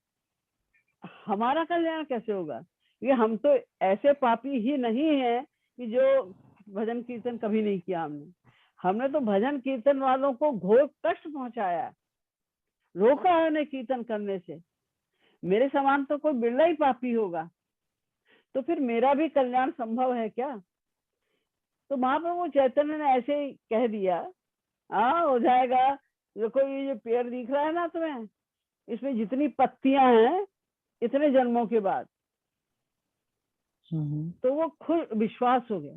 हमारा कल्याण कैसे होगा, ये हम तो ऐसे पापी ही नहीं है कि जो भजन कीर्तन कभी नहीं किया हमने तो भजन कीर्तन वालों को घोर कष्ट पहुंचाया, रोका है उन्हें कीर्तन करने से। मेरे समान तो कोई बिरला ही पापी होगा, तो फिर मेरा भी कल्याण संभव है क्या। तो महाप्रभु चैतन्य ने ऐसे ही कह दिया, हाँ हो जाएगा। देखो ये जो पेड़ दिख रहा है ना तुम्हें, इसमें जितनी पत्तियां हैं इतने जन्मों के बाद। तो वो खुद विश्वास हो गया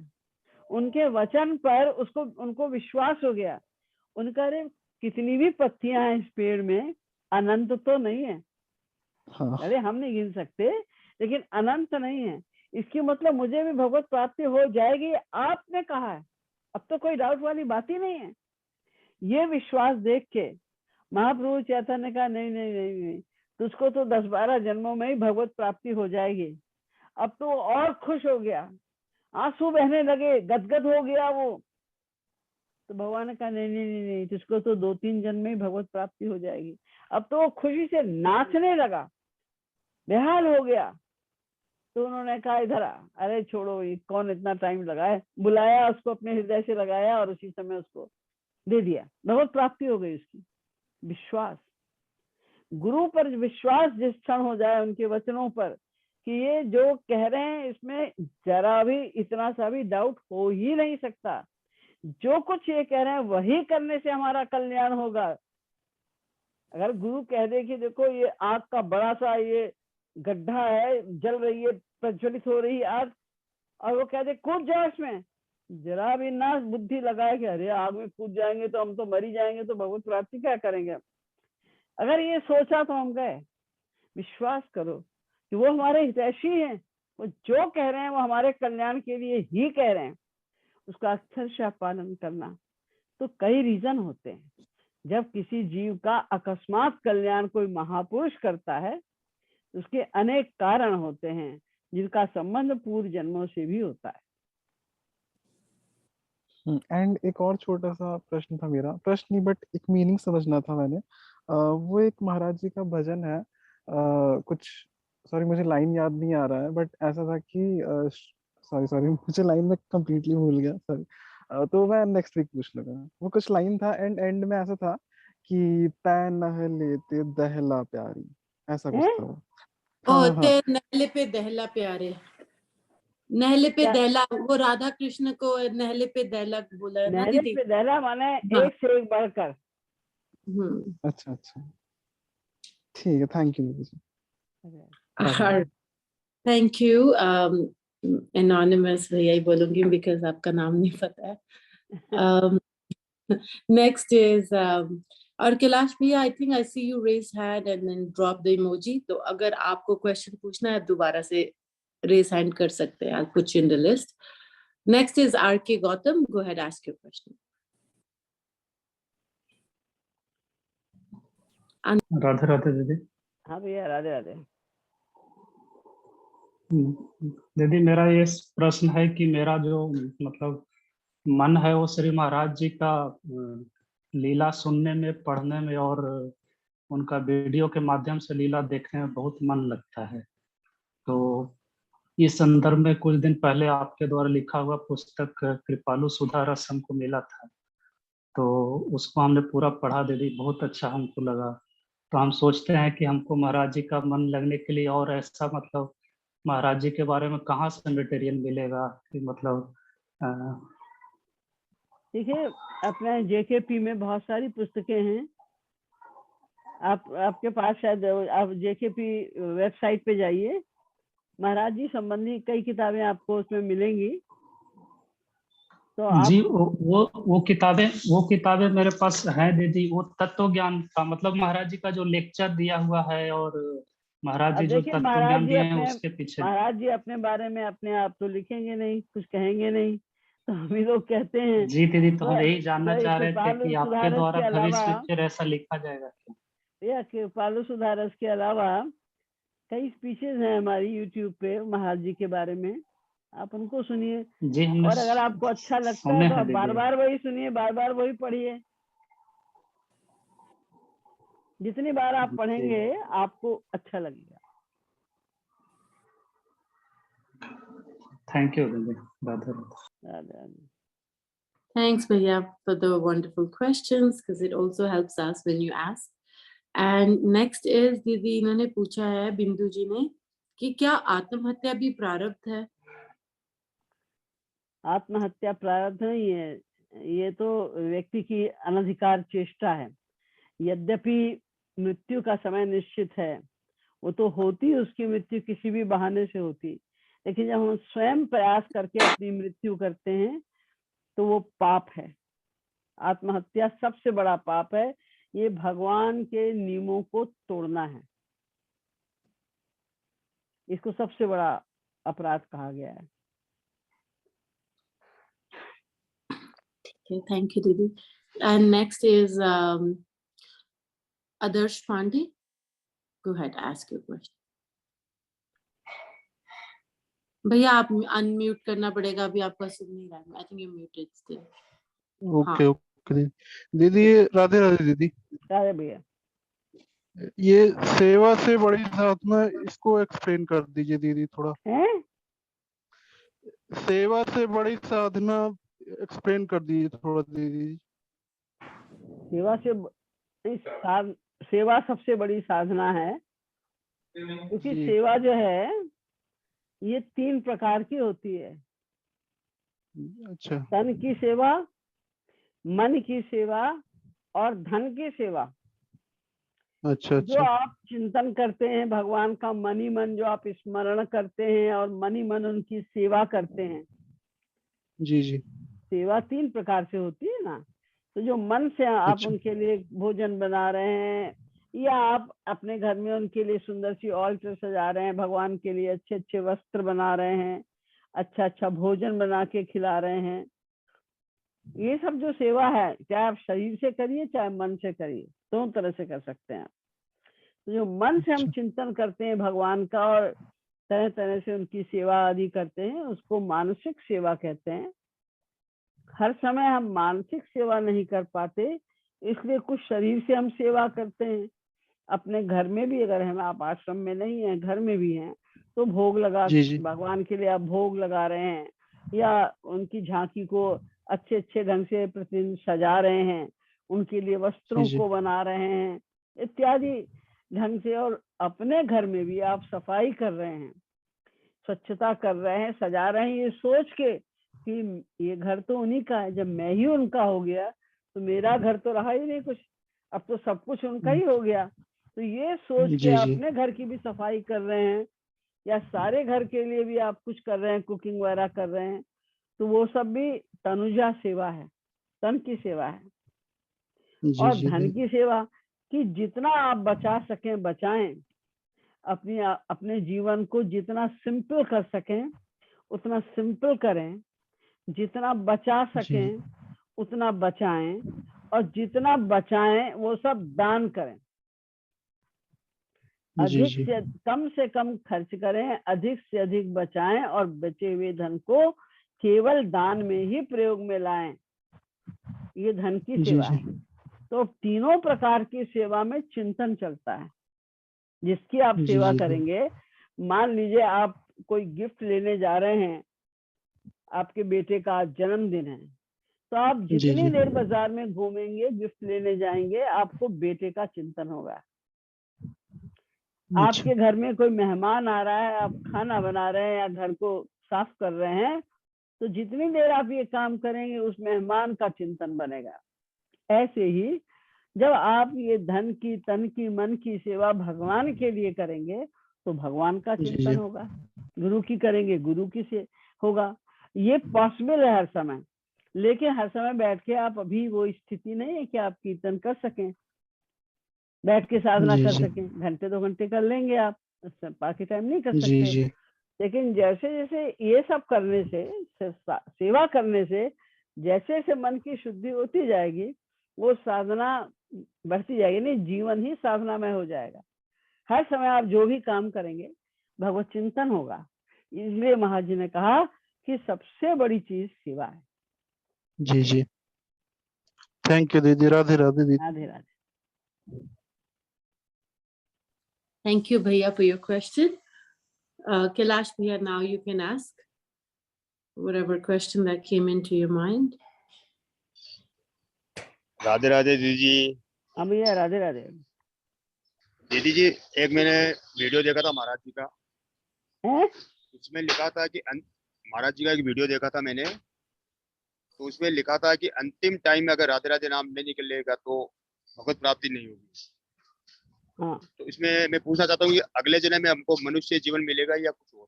उनके वचन पर, उनको विश्वास हो गया। उनका अरे कितनी भी पत्तियां हैं इस पेड़ में, अनंत तो नहीं है। हाँ। अरे हम नहीं गिन सकते, लेकिन अनंत नहीं है। इसकी मतलब मुझे भी भगवत प्राप्ति हो जाएगी, आपने कहा है, अब तो कोई डाउट वाली बात ही नहीं है। ये विश्वास देख के महाप्रभु चैतन्य ने कहा नहीं नहीं नहीं नहीं, तुझको तो 10-12 जन्मों में ही भगवत प्राप्ति हो जाएगी। अब तो और खुश हो गया, आंसू बहने लगे, गदगद हो गया वो। तो भगवान ने कहा नहीं नहीं नहीं नहीं, तुझको तो 2-3 जन्म में ही भगवत प्राप्ति हो जाएगी। अब तो वो खुशी से नाचने लगा, बेहाल हो गया। तो उन्होंने कहा इधर आ, अरे छोड़ो ये कौन इतना टाइम लगाए, बुलाया उसको, अपने हृदय से लगाया और उसी समय उसको दे दिया, भगवत प्राप्ति हो गई उसकी। विश्वास, गुरु पर विश्वास जिस क्षण हो जाए उनके वचनों पर कि ये जो कह रहे हैं इसमें जरा भी इतना सा भी डाउट हो ही नहीं सकता, जो कुछ ये कह रहे हैं वही करने से हमारा कल्याण होगा। अगर गुरु कह दे कि देखो ये आग का बड़ा सा ये गड्ढा है, जल रही है, प्रज्वलित हो रही आग, और वो कह दे कूद जाओ इसमें, जरा भी ना बुद्धि लगाए कि अरे आग में कूद जाएंगे तो हम तो मर ही जाएंगे, तो भगवत प्राप्ति क्या करेंगे। अगर ये सोचा तो हम गए। विश्वास करो कि वो हमारे हितैषी हैं, वो जो कह रहे हैं वो हमारे कल्याण के लिए ही कह रहे हैं, उसका अक्षरशः पालन करना। तो कई रीजन होते हैं, जब किसी जीव का अकस्मात कल्याण कोई महापुरुष करता है उसके अनेक कारण होते हैं, जिनका संबंध पूर्व जन्मों से भी होता है। एंड एक और छोटा सा प्रश्न था, मेरा प्रश्न नहीं बट एक मीनिंग समझना था मैंने। वो एक महाराज जी का भजन है, कुछ सॉरी मुझे लाइन याद नहीं आ रहा है, बट ऐसा था कि सॉरी मुझे लाइन में कंप्लीटली भूल गया, सॉरी। तो मैं नेक्स्ट वीक पूछ लूंगा। वो कुछ लाइन था एंड में ऐसा था कि तै नह लेते दहला प्यारी, ऐसा कुछ था वो। हाँ हाँ ते नहले पे दहला प्यारे, नहले पे दहला, वो राधा कृष्ण को नहले पे दहला बोला है ना नहले दीदी। पे दहला माने हाँ। एक से एक बढ़कर। अच्छा अच्छा, ठीक है, थैंक यू दीदी। Thank you. एनोनिमस भैया ही बोलूंगी बिकॉज आपका नाम नहीं पता है। नेक्स्ट इज और कैलाश भैया, I think I see you raise hand and then drop the emoji, तो अगर आपको क्वेश्चन पूछना है दोबारा से रेज हैंड कर सकते हैं। I put you in the list. Next is RK. Gautam, go ahead, ask your question. Radhe Radhe दीदी। हाँ भैया, राधे राधे। दीदी मेरा ये प्रश्न है कि मेरा जो मतलब मन है वो श्री महाराज जी का लीला सुनने में, पढ़ने में और उनका वीडियो के माध्यम से लीला देखने में बहुत मन लगता है। तो इस संदर्भ में कुछ दिन पहले आपके द्वारा लिखा हुआ पुस्तक कृपालु सुधा रस हमको मिला था, तो उसको हमने पूरा पढ़ा दीदी, बहुत अच्छा हमको लगा। तो हम सोचते हैं कि हमको महाराज जी का मन लगने के लिए और ऐसा मतलब महाराज जी के बारे में कहाँ से मटेरियल मिलेगा कि मतलब देखिए अपने जेकेपी में बहुत सारी पुस्तकें हैं। आपके पास शायद आप जेकेपी वेबसाइट पे जाइए, महाराज जी संबंधी कई किताबें आपको उसमें मिलेंगी। तो आप जी वो किताबें मेरे पास हैं दीदी। वो तत्व ज्ञान का मतलब महाराज जी का जो लेक्चर दिया हुआ है और महाराज जी जो देखिए तत्व ज्ञान दिए हैं उसके पीछे। महाराज जी अपने बारे में अपने आप तो लिखेंगे नहीं, कुछ कहेंगे नहीं, तो हम ही लोग कहते हैं। जी दीदी, तो हम यही जानना चाह रहे थे कि आपके सुधारस द्वारा के अलावा भविष्य में फिर ऐसा लिखा जाएगा क्या? या कृपालु सुधारस के अलावा कई स्पीचेस हैं हमारी यूट्यूब पे महाराज जी के बारे में, आप उनको सुनिए। जी हमने और अगर आपको अच्छा लगता है तो आप बार बार वही सुनिए, बार बार वही पढ़िए। जितनी बार आप पढ़ेंगे आपको अच्छा लगेगा। थैंक यू दीदी, Radhe Radhe. Thanks, Bhaiya, for the wonderful questions, because it also helps us when you ask. And next is दीदी इन्होंने पूछा है, बिंदु जी ने, कि क्या आत्महत्या भी प्रारब्ध है? आत्महत्या प्रारब्ध नहीं है, ये तो व्यक्ति की अनधिकार चेष्टा है। यद्यपि मृत्यु का समय निश्चित है, वो तो होती उसकी मृत्यु किसी भी बहाने से होती, लेकिन जब हम स्वयं प्रयास करके अपनी मृत्यु करते हैं तो वो पाप है। आत्महत्या सबसे बड़ा पाप है। ये भगवान के नियमों को तोड़ना है, इसको सबसे बड़ा अपराध कहा गया है। Okay, thank you, Didi. And next is Adarsh Pandey. Go ahead, ask your question. भैया आप अनम्यूट करना पड़ेगा, अभी आपका सुन नहीं रहा है। I think you're muted still. Okay okay दीदी, राधे राधे दीदी। राधे भैया। ये सेवा से बड़ी साधना, इसको एक्सप्लेन कर दीजिए दीदी थोड़ा। सेवा से बड़ी साधना एक्सप्लेन कर दीजिए थोड़ा दीदी। सेवा सबसे बड़ी साधना है, क्योंकि सेवा जो है ये 3 प्रकार की होती है। अच्छा। तन की सेवा, मन की सेवा और धन की सेवा। अच्छा। जो आप चिंतन करते हैं भगवान का, मन ही मन जो आप स्मरण करते हैं और मन ही मन उनकी सेवा करते हैं। जी जी। सेवा 3 प्रकार से होती है ना। तो जो मन से आप उनके लिए भोजन बना रहे हैं, या आप अपने घर में उनके लिए सुंदर सी ऑल्टर सजा रहे हैं, भगवान के लिए अच्छे अच्छे वस्त्र बना रहे हैं, अच्छा अच्छा भोजन बना के खिला रहे हैं, ये सब जो सेवा है, चाहे आप शरीर से करिए चाहे मन से करिए, दोनों तरह से कर सकते हैं। तो जो मन से हम चिंतन करते हैं भगवान का और तरह तरह से उनकी सेवा आदि करते हैं, उसको मानसिक सेवा कहते हैं। हर समय हम मानसिक सेवा नहीं कर पाते, इसलिए कुछ शरीर से हम सेवा करते हैं। अपने घर में भी अगर हम, आप आश्रम में नहीं है, घर में भी हैं, तो भोग लगा, भगवान के लिए आप भोग लगा रहे हैं, या उनकी झांकी को अच्छे अच्छे ढंग से प्रतिदिन सजा रहे हैं, उनके लिए वस्त्रों को बना रहे हैं इत्यादि ढंग से। और अपने घर में भी आप सफाई कर रहे हैं, स्वच्छता कर रहे हैं, सजा रहे हैं, ये सोच के कि ये घर तो उन्हीं का है, जब मैं ही उनका हो गया तो मेरा घर तो रहा ही नहीं कुछ, अब तो सब कुछ उनका ही हो गया। तो ये सोच के अपने घर की भी सफाई कर रहे हैं, या सारे घर के लिए भी आप कुछ कर रहे हैं, कुकिंग वगैरह कर रहे हैं, तो वो सब भी तनुजा सेवा है, तन की सेवा है। और धन की सेवा कि जितना आप बचा सकें बचाएं, अपने जीवन को जितना सिंपल कर सकें उतना सिंपल करें, जितना बचा सकें उतना बचाएं, और जितना बचाएं वो सब दान करें। अधिक से कम खर्च करें, अधिक से अधिक बचाएं, और बचे हुए धन को केवल दान में ही प्रयोग में लाएं। ये धन की सेवा है। तो तीनों प्रकार की सेवा में चिंतन चलता है, जिसकी आप सेवा करेंगे। मान लीजिए आप कोई गिफ्ट लेने जा रहे हैं, आपके बेटे का जन्मदिन है, तो आप जी जितनी जी देर बाजार में घूमेंगे, गिफ्ट लेने जाएंगे, आपको बेटे का चिंतन होगा। अच्छा आपके घर में कोई मेहमान आ रहा है, आप खाना बना रहे हैं या घर को साफ कर रहे हैं, तो जितनी देर आप ये काम करेंगे उस मेहमान का चिंतन बनेगा। ऐसे ही जब आप ये धन की, तन की, मन की सेवा भगवान के लिए करेंगे तो भगवान का जी जी चिंतन होगा। गुरु की करेंगे, गुरु की से होगा। ये पॉसिबल है हर समय, लेकिन हर समय बैठ के आप, अभी वो स्थिति नहीं है कि आप कीर्तन कर सकें, बैठ के साधना जी कर जी सकें। घंटे 2 घंटे कर लेंगे आप, बाकी टाइम नहीं कर जी सकते। जी लेकिन जैसे जैसे ये सब करने से, सेवा करने से जैसे जैसे मन की शुद्धि होती जाएगी, वो साधना बढ़ती जाएगी, नहीं जीवन ही साधना में हो जाएगा। हर समय आप जो भी काम करेंगे भगवत चिंतन होगा। इसलिए महाराज जी ने कहा कि सबसे बड़ी चीज सेवा है। जी जी थैंक यू दीदी। राधे राधे दीदी। Radhe Radhe. Thank you, Bhaiya, for your question. Kailash Bhaiya, now you can ask whatever question that came into your mind. Radhe Radhe दीदी जी। हाँ भैया, राधे राधे। दीदी जी, एक मैंने वीडियो देखा था महाराज जी का, हैं? उसमें लिखा था कि महाराज जी का एक वीडियो देखा था मैंने, तो उसमें लिखा था कि अंतिम टाइम में अगर राधे राधे नाम नहीं निकलेगा तो भगवत प्राप्ति नहीं होगी। हाँ। तो इसमें मैं पूछना चाहता हूँ कि अगले जन्म में हमको मनुष्य जीवन मिलेगा या कुछ और,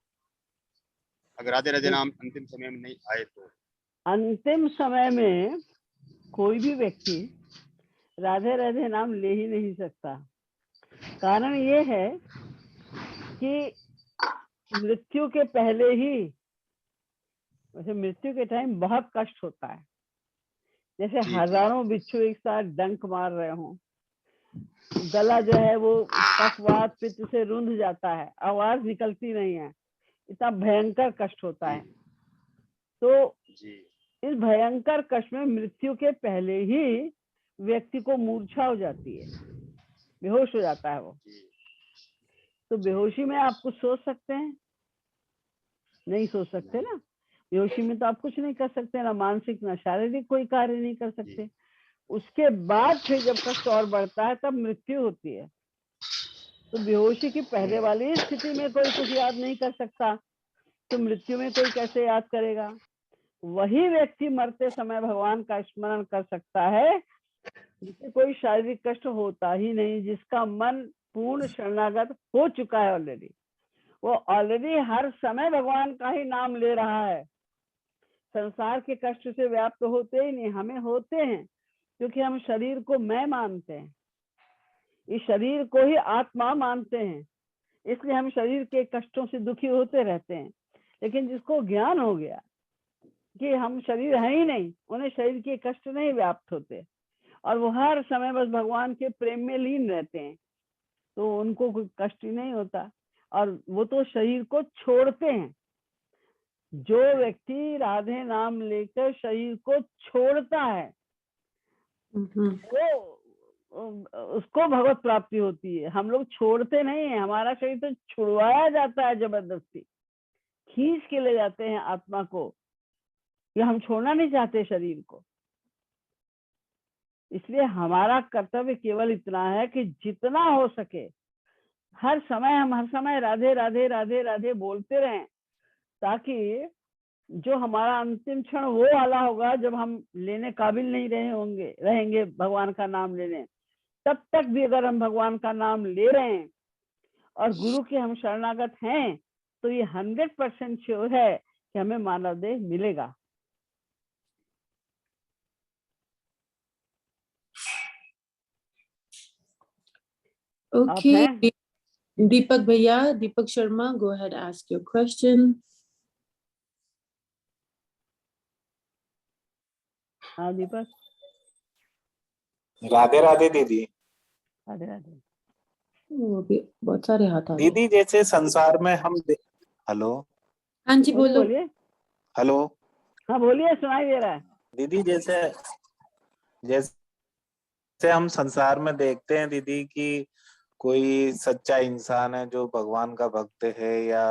अगर राधे राधे नाम अंतिम समय में नहीं आए तो? अंतिम समय में कोई भी व्यक्ति राधे राधे नाम ले ही नहीं सकता। कारण ये है कि मृत्यु के पहले ही, वैसे मृत्यु के टाइम बहुत कष्ट होता है, जैसे हजारों बिच्छू एक साथ डंक मार रहे हों, गला जो है वो कफवात पित्त से रुंध जाता है, आवाज निकलती नहीं है, इतना भयंकर कष्ट होता है। तो इस भयंकर कष्ट में मृत्यु के पहले ही व्यक्ति को मूर्छा हो जाती है, बेहोश हो जाता है वो। तो बेहोशी में आप कुछ सोच सकते हैं? नहीं सोच सकते ना। बेहोशी में तो आप कुछ नहीं कर सकते, ना मानसिक ना शारीरिक कोई कार्य नहीं कर सकते। उसके बाद फिर जब कष्ट और बढ़ता है तब मृत्यु होती है। तो बेहोशी की पहले वाली स्थिति में कोई कुछ याद नहीं कर सकता, तो मृत्यु में कोई कैसे याद करेगा? वही व्यक्ति मरते समय भगवान का स्मरण कर सकता है जिसे कोई शारीरिक कष्ट होता ही नहीं, जिसका मन पूर्ण शरणागत हो चुका है ऑलरेडी। वो ऑलरेडी हर समय भगवान का ही नाम ले रहा है। संसार के कष्ट से व्याप्त होते ही नहीं, हमें होते हैं क्योंकि हम शरीर को मैं मानते हैं, इस शरीर को ही आत्मा मानते हैं, इसलिए हम शरीर के कष्टों से दुखी होते रहते हैं। लेकिन जिसको ज्ञान हो गया कि हम शरीर है ही नहीं, उन्हें शरीर के कष्ट नहीं व्याप्त होते और वो हर समय बस भगवान के प्रेम में लीन रहते हैं, तो उनको कोई कष्ट ही नहीं होता और वो तो शरीर को छोड़ते हैं। जो व्यक्ति राधे नाम लेकर शरीर को छोड़ता है वो उसको भगवत प्राप्ति होती है। हम लोग छोड़ते नहीं है, हमारा शरीर तो छुड़वाया जाता है, जबरदस्ती खींच के ले जाते हैं आत्मा को, या हम छोड़ना नहीं चाहते शरीर को। इसलिए हमारा कर्तव्य केवल इतना है कि जितना हो सके हर समय राधे राधे राधे राधे बोलते रहें, ताकि जो हमारा अंतिम क्षण वो वाला होगा जब हम लेने काबिल नहीं रहेंगे भगवान का नाम लेने, तब तक भी अगर हम भगवान का नाम ले रहे हैं और गुरु के हम शरणागत हैं तो ये 100% श्योर है कि हमें मानव देह मिलेगा। Okay, Deepak Bhaiya, Deepak Sharma, go ahead, ask your question. हाँ दीपक। राधे राधे दीदी। राधे राधे। वो भी बहुत सारे हाथ आ गए। दीदी जैसे संसार में हम हेलो। हाँ जी बोलो। बोलिए। हेलो। हाँ बोलिए, सुनाई दे रहा है। दीदी जैसे हम संसार में देखते हैं दीदी कि कोई सच्चा इंसान है जो भगवान का भक्त है या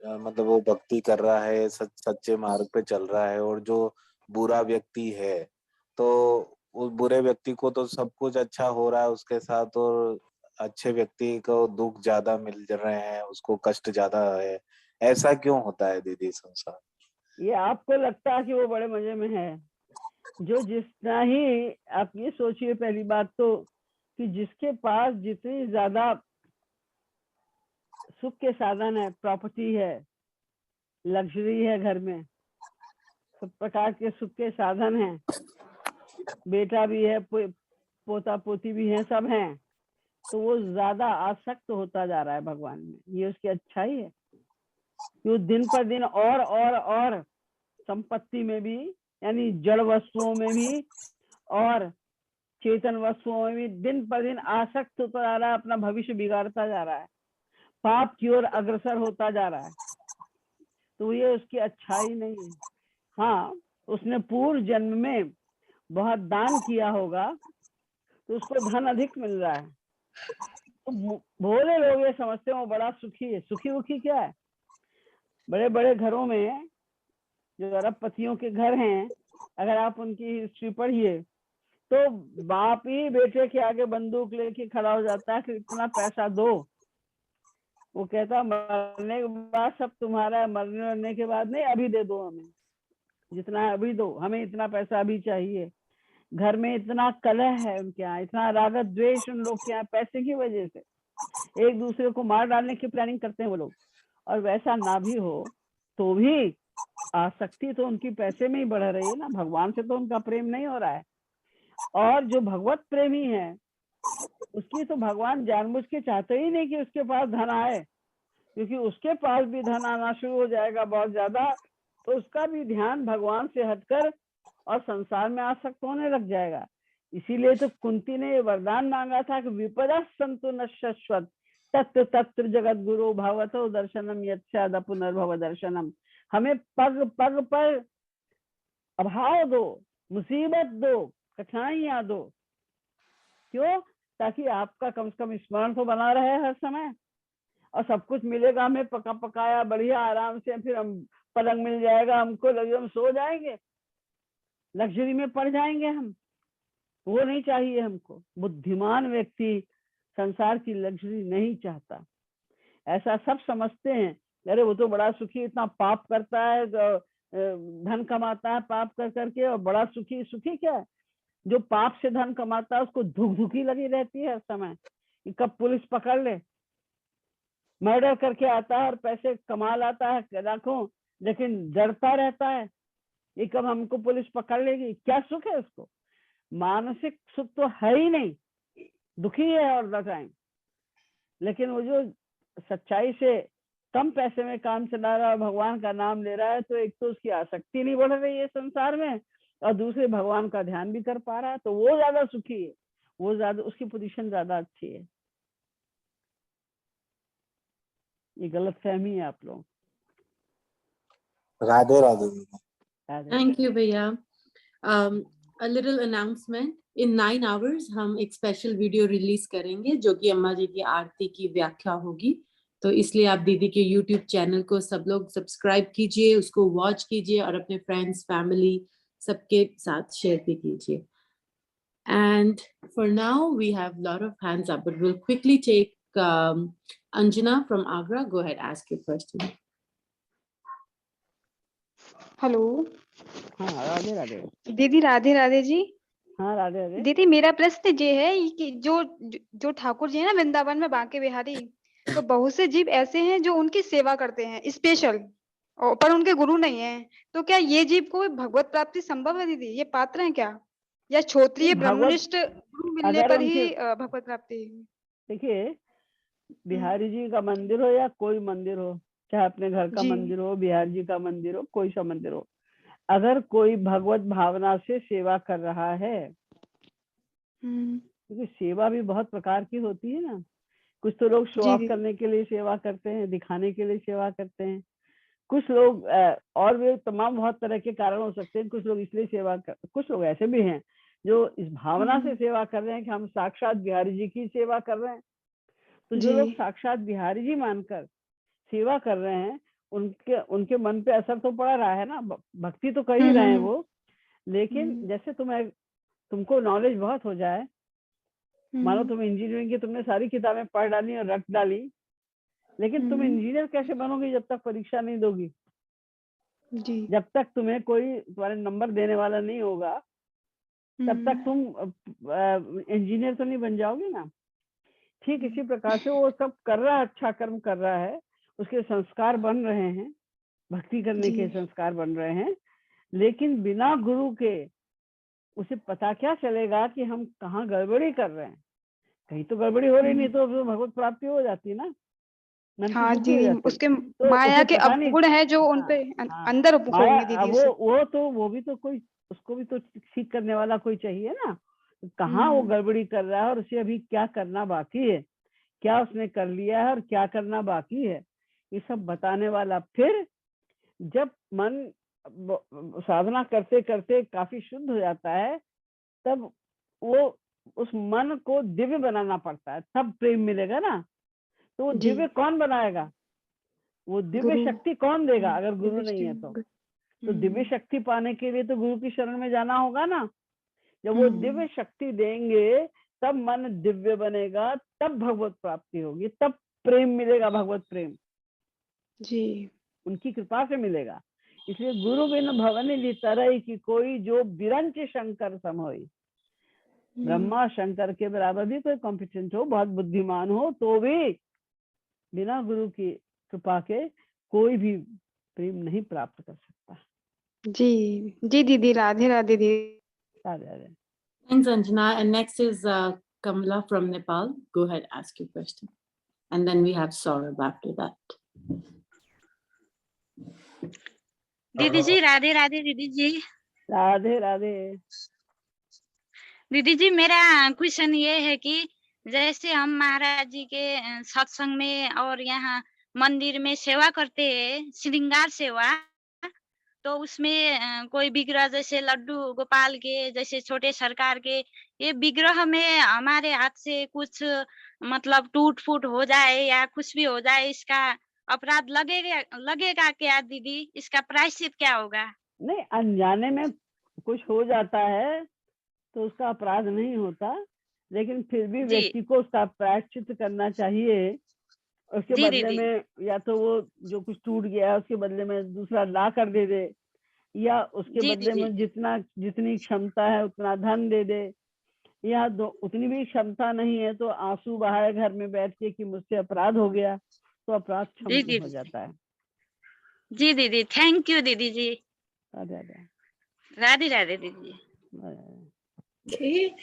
मतलब वो भक्ति कर रहा है, सच्चे मार्ग पे चल रहा है, और जो बुरा व्यक्ति है, तो उस बुरे व्यक्ति को तो सब कुछ अच्छा हो रहा है उसके साथ, और अच्छे व्यक्ति को दुख ज्यादा मिल रहे हैं, उसको कष्ट ज्यादा है। ऐसा क्यों होता है दीदी संसार? ये आपको लगता है कि वो बड़े मजे में है। जो जितना ही आप ये सोचिए, पहली बात तो कि जिसके पास जितनी ज्यादा सुख के साधन है, प्रॉपर्टी है, लग्जरी है, घर में सब प्रकार के सुख के साधन हैं, बेटा भी है, पोता पोती भी है, सब हैं, तो वो ज्यादा आसक्त होता जा रहा है भगवान में। ये उसकी अच्छाई है कि वो दिन पर दिन और संपत्ति में भी, यानी जड़ वस्तुओं में भी और चेतन वस्तुओं में भी दिन पर दिन आसक्त होता जा रहा है, अपना भविष्य बिगाड़ता जा रहा है, पाप की ओर अग्रसर होता जा रहा है। तो ये उसकी अच्छाई नहीं है। हाँ, उसने पूर्व जन्म में बहुत दान किया होगा तो उसको धन अधिक मिल रहा है। तो भोले लोग ये समझते हैं वो बड़ा सुखी है। सुखी उखी क्या है? बड़े बड़े घरों में जो अरबपतियों के घर हैं, अगर आप उनकी हिस्ट्री पढ़िए तो बाप ही बेटे के आगे बंदूक लेके खड़ा हो जाता है कि इतना पैसा दो। वो कहता मरने के बाद सब तुम्हारा है, मरने के बाद नहीं, अभी दे दो, हमें जितना है अभी दो, हमें इतना पैसा अभी चाहिए। घर में इतना कलह है उनके यहाँ, इतना रागत द्वेष उन लोग के यहाँ पैसे की वजह से, एक दूसरे को मार डालने की प्लानिंग करते हैं वो लोग। और वैसा ना भी हो तो भी आसक्ति तो उनकी पैसे में ही बढ़ रही है ना, भगवान से तो उनका प्रेम नहीं हो रहा है। और जो भगवत प्रेमी है उसकी तो भगवान जानबूझ के चाहते ही नहीं कि उसके पास धन आए, क्योंकि उसके पास भी धन आना शुरू हो जाएगा बहुत ज्यादा, तो उसका भी ध्यान भगवान से हटकर और संसार में आसक्त होने लग जाएगा। इसीलिए तो कुंती ने ये वरदान मांगा था कि विपदा संतु न शश्वत तत्र तत्र जगत गुरु भवतो दर्शनम यच्छाद पुनर्भव दर्शनम। हमें पग पग पर अभाव दो, मुसीबत दो, कठिनाइयां दो। क्यों? ताकि आपका कम से कम स्मरण तो बना रहे हर समय, और सब कुछ मिलेगा हमें पका पकाया बढ़िया आराम से, फिर हम पलंग मिल जाएगा हमको, लगे हम सो जाएंगे, लग्जरी में पड़ जाएंगे हम। वो नहीं चाहिए हमको। बुद्धिमान व्यक्ति संसार की लग्जरी नहीं चाहता। ऐसा सब समझते हैं, अरे वो तो बड़ा सुखी, इतना पाप करता है, धन कमाता है पाप कर करके, और बड़ा सुखी। सुखी क्या है? जो पाप से धन कमाता है उसको धुक धुकी लगी रहती है हर समय कि कब पुलिस पकड़ ले। मर्डर करके आता है और पैसे कमा लाता है लाखों, लेकिन डरता रहता है ये कब हमको पुलिस पकड़ लेगी। क्या सुख है उसको? मानसिक सुख तो है ही नहीं, दुखी है ऑल द टाइम। लेकिन वो जो सच्चाई से कम पैसे में काम चला रहा है, भगवान का नाम ले रहा है, तो एक तो उसकी आसक्ति नहीं बढ़ रही है संसार में, और दूसरे भगवान का ध्यान भी कर पा रहा है, तो वो ज्यादा सुखी है, वो ज्यादा, उसकी पोजीशन ज्यादा अच्छी है। ये गलत फहमी है आप लोग। राधे राधे। थैंक यू भैया। A little announcement, in 9 hours हम एक स्पेशल वीडियो रिलीज करेंगे जो कि अम्मा जी की आरती की व्याख्या होगी। तो इसलिए आप दीदी के YouTube चैनल को सब लोग सब्सक्राइब कीजिए, उसको वॉच कीजिए और अपने फ्रेंड्स फैमिली सबके साथ शेयर भी कीजिए। And for now we have a lot of hands up, but we'll quickly take Anjana from Agra. Go ahead, ask your question. Hello. हाँ राधे राधे। दीदी राधे राधे जी। हाँ राधे राधे। दीदी मेरा प्रश्न ये है कि जो ठाकुर जी है ना वृंदावन में बांके बिहारी, तो बहुत से जीव ऐसे हैं जो उनकी सेवा करते हैं स्पेशल, पर उनके गुरु नहीं है। तो क्या ये जीव को भगवत प्राप्ति संभव है दीदी? ये पात्र हैं क्या, या क्षत्रिय ब्रह्मनिष्ठ गुरु मिलने पर ही भगवत प्राप्ति? देखिए, बिहारी जी का मंदिर हो या कोई मंदिर हो, चाहे अपने घर का मंदिर हो, बिहारी जी का मंदिर हो, कोई सा मंदिर हो, अगर कोई भगवत भावना से सेवा कर रहा है, क्योंकि सेवा भी बहुत प्रकार की होती है ना। कुछ तो लोग शो ऑफ करने के लिए सेवा करते हैं, दिखाने के लिए सेवा करते हैं। कुछ लोग और भी तमाम बहुत तरह के कारण हो सकते हैं। कुछ लोग इसलिए सेवा कर, कुछ लोग ऐसे भी हैं जो इस भावना से सेवा कर रहे हैं कि हम साक्षात बिहारी जी की सेवा कर रहे हैं। तो जो लोग साक्षात बिहारी जी मानकर सेवा कर रहे हैं, उनके मन पे असर तो पड़ रहा है ना, भक्ति तो कर ही रहे हैं वो, लेकिन जैसे तुमको नॉलेज बहुत हो जाए, मानो तुम इंजीनियरिंग की तुमने सारी किताबें पढ़ डाली और रट डाली, लेकिन तुम इंजीनियर कैसे बनोगी जब तक परीक्षा नहीं दोगी? जी। जब तक तुम्हें कोई तुम्हारे नंबर देने वाला नहीं होगा, तब तक तुम इंजीनियर तो नहीं बन जाओगे ना। ठीक इसी प्रकार से वो सब कर रहा है, अच्छा कर्म कर रहा है, उसके संस्कार बन रहे हैं, भक्ति करने के संस्कार बन रहे हैं, लेकिन बिना गुरु के उसे पता क्या चलेगा कि हम कहाँ गड़बड़ी कर रहे हैं? कहीं तो गड़बड़ी हो रही, नहीं तो भगवत प्राप्ति हो जाती ना। हाँ जी, उसके माया के अवगुण है जो उनपे अंदर होंगे दीदी। वो भी तो कोई, उसको भी तो ठीक करने वाला कोई चाहिए ना। कहाँ वो गड़बड़ी कर रहा है और उसे अभी क्या करना बाकी है, क्या उसने कर लिया है और क्या करना बाकी है, ये सब बताने वाला। फिर जब मन साधना करते करते काफी शुद्ध हो जाता है, तब वो उस मन को दिव्य बनाना पड़ता है, तब प्रेम मिलेगा ना। तो वो दिव्य कौन बनाएगा? वो दिव्य शक्ति कौन देगा अगर गुरु नहीं है तो दिव्य शक्ति पाने के लिए तो गुरु की शरण में जाना होगा ना। जब वो दिव्य शक्ति देंगे तब मन दिव्य बनेगा, तब भगवत प्राप्ति होगी, तब प्रेम मिलेगा, भगवत प्रेम जी उनकी कृपा से मिलेगा। इसलिए गुरु बिन भवन लितरई की कोई जो बिरंच शंकर सम होई। ब्रह्मा शंकर के बराबर भी कोई कॉम्पिटेंट हो, बहुत बुद्धिमान हो, तो भी बिना गुरु की कृपा के कोई भी प्रेम नहीं प्राप्त कर सकता। जी जी दीदी, राधे राधे दीदी। Radhe Radhe. Thanks, Anjana. And next is Kamala from Nepal. Go ahead, ask your question. And then we have Saurabh after that. दीदी जी राधे राधे। दीदी जी राधे राधे। दीदी जी, मेरा क्वेश्चन ये है कि जैसे हम महाराज जी के सत्संग में और यहाँ मंदिर में सेवा करते हैं, श्रृंगार सेवा, तो उसमें कोई विग्रह जैसे लड्डू गोपाल के जैसे छोटे सरकार के, ये विग्रह में हमारे हाथ से कुछ मतलब टूट फूट हो जाए या कुछ भी हो जाए, इसका अपराध लगेगा क्या दीदी? इसका प्रायश्चित क्या होगा? नहीं, अनजाने में कुछ हो जाता है तो उसका अपराध नहीं होता, लेकिन फिर भी व्यक्ति को उसका प्रायश्चित करना चाहिए। उसके बदले में या तो वो जो कुछ टूट गया है उसके बदले में दूसरा ला कर दे दे, या उसके बदले में जितनी क्षमता है उतना धन दे दे, या उतनी भी क्षमता नहीं है तो आंसू बहाए घर में बैठ के कि मुझसे अपराध हो गया, तो अपराध क्षमा हो जाता है। जी दीदी, थैंक यू दीदी जी। राधे राधे। राधे राधे दीदी। Okay.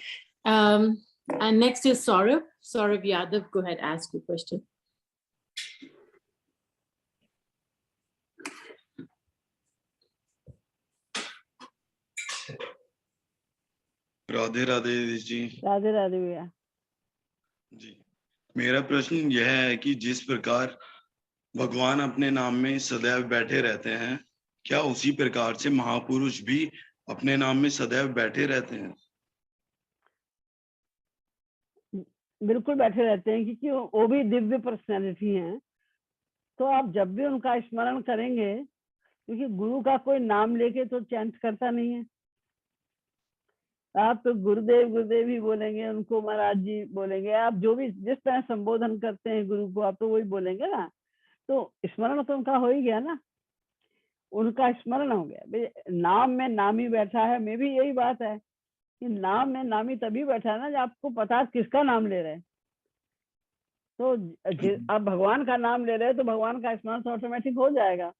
And next is Saurabh. Saurabh Yadav, go ahead, ask your question. Radhe Radhe दीदी जी। राधे राधे भैया जी, मेरा प्रश्न यह है कि जिस प्रकार भगवान अपने नाम में सदैव बैठे रहते हैं, क्या उसी प्रकार से महापुरुष भी अपने नाम में सदैव बैठे रहते हैं? बिल्कुल बैठे रहते हैं, क्योंकि वो भी दिव्य पर्सनैलिटी हैं। तो आप जब भी उनका स्मरण करेंगे, क्योंकि गुरु का कोई नाम लेके तो चैंट करता नहीं है। आप तो गुरुदेव गुरुदेव ही बोलेंगे, उनको महाराज जी बोलेंगे, आप जो भी जिस तरह संबोधन करते हैं गुरु को आप तो वही बोलेंगे ना। तो स्मरण तो उनका हो ही गया ना, उनका स्मरण हो गया। नाम में नामी बैठा है, में भी यही बात है कि नाम में नामी तभी बैठा है ना जब आपको पता है किसका नाम ले रहे हैं। तो आप भगवान का नाम ले रहे हैं तो भगवान का स्मरण तो ऑटोमेटिक हो जाएगा।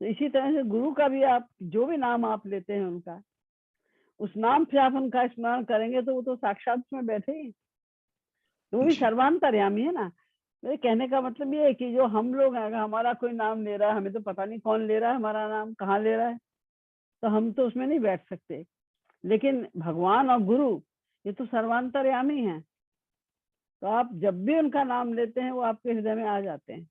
तो इसी तरह से गुरु का भी आप जो भी नाम आप लेते हैं उनका, उस नाम से आप उनका स्मरण करेंगे तो वो तो साक्षात में बैठे ही, तो वो भी सर्वांतर्यामी है ना। मेरे कहने का मतलब ये है कि जो हम लोग हैं, अगर हमारा कोई नाम ले रहा है, हमें तो पता नहीं कौन ले रहा है, हमारा नाम कहाँ ले रहा है, तो हम तो उसमें नहीं बैठ सकते। लेकिन भगवान और गुरु ये तो सर्वांतर्यामी हैं, तो आप जब भी उनका नाम लेते हैं वो आपके हृदय में आ जाते हैं।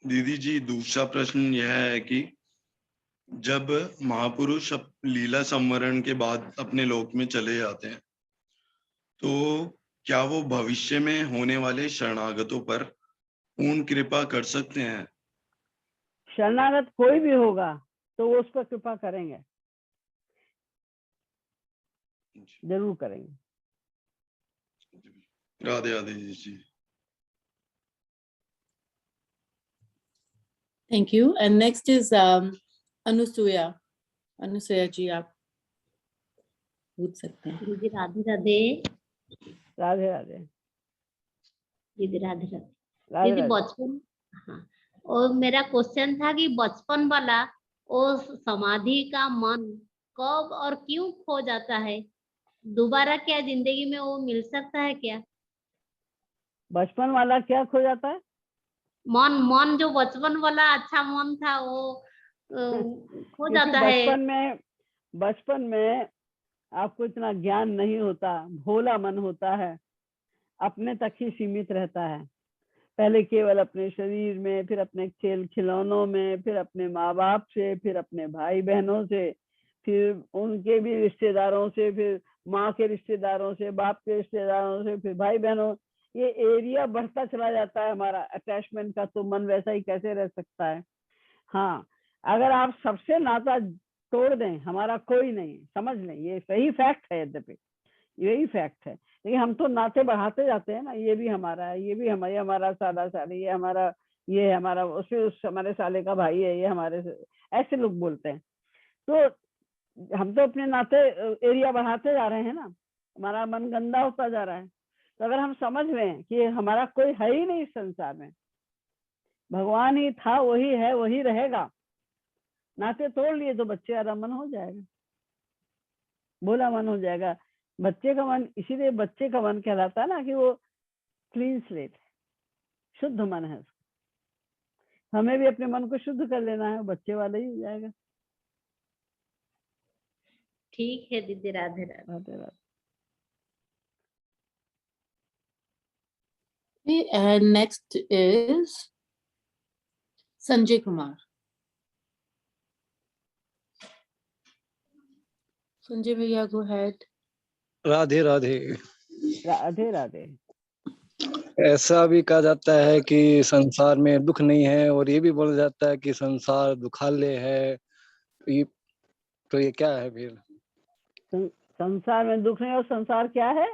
दीदी जी, दूसरा प्रश्न यह है कि जब महापुरुष लीला संवरण के बाद अपने लोक में चले जाते हैं, तो क्या वो भविष्य में होने वाले शरणागतों पर पूर्ण कृपा कर सकते हैं? शरणागत कोई भी होगा तो वो उस पर कृपा करेंगे, जरूर करेंगे। Radhe Radhe ji. Thank you. And next is Anusuya. Anusuya जी, आप पूछ सकते हैं। दीदी राधे राधे। राधे राधे दीदी राधे राधे। राधे दीदी राधे। बचपन, हाँ, और मेरा क्वेश्चन था कि बचपन वाला वो समाधि का मन कब और क्यों खो जाता है? दोबारा क्या जिंदगी में वो मिल सकता है क्या? बचपन वाला क्या खो जाता है? मन जो बचपन वाला अच्छा मन था वो खो जाता है। बचपन में आपको इतना ज्ञान नहीं होता, भोला मन होता है, अपने तक ही सीमित रहता है। पहले केवल अपने शरीर में, फिर अपने खेल खिलौनों में, फिर अपने माँ बाप से, फिर अपने भाई बहनों से, फिर उनके भी रिश्तेदारों से, फिर माँ के रिश्तेदारों से, बाप के रिश्तेदारों से, फिर भाई बहनों। ये एरिया बढ़ता चला जाता है हमारा अटैचमेंट का, तो मन वैसा ही कैसे रह सकता है। हाँ, अगर आप सबसे नाता तोड़ दें, हमारा कोई नहीं, समझ लें, ये सही फैक्ट है, यद्यपि यही फैक्ट है, लेकिन हम तो नाते बढ़ाते जाते हैं ना। ये भी हमारा है, ये भी हमारा साला साली, ये हमारा उस हमारे साले का भाई है, ये हमारे, ऐसे लोग बोलते हैं। तो हम तो अपने नाते एरिया बढ़ाते जा रहे हैं ना, हमारा मन गंदा होता जा रहा है। तो अगर हम समझ लें कि हमारा कोई है ही नहीं इस संसार में, भगवान ही था, वही है, वही रहेगा, नाते तोड़ लिए तो बच्चे वाला मन हो जाएगा, भोला मन हो जाएगा। बच्चे का मन, इसीलिए बच्चे का मन कहलाता है ना कि वो क्लीन स्लेट है, शुद्ध मन है। हमें भी अपने मन को शुद्ध कर लेना है, बच्चे वाला ही हो जाएगा। ठीक है दीदी, Radhe Radhe. Radhe Radhe. And next is Sanjay Kumar. Sanjay भैया, go ahead. राधे राधे। राधे राधे। ऐसा भी कहा जाता है कि संसार में दुख नहीं है, और ये भी बोला जाता है कि संसार दुखालय है। तो ये क्या है फिर? संसार में दुख नहीं, और संसार क्या है?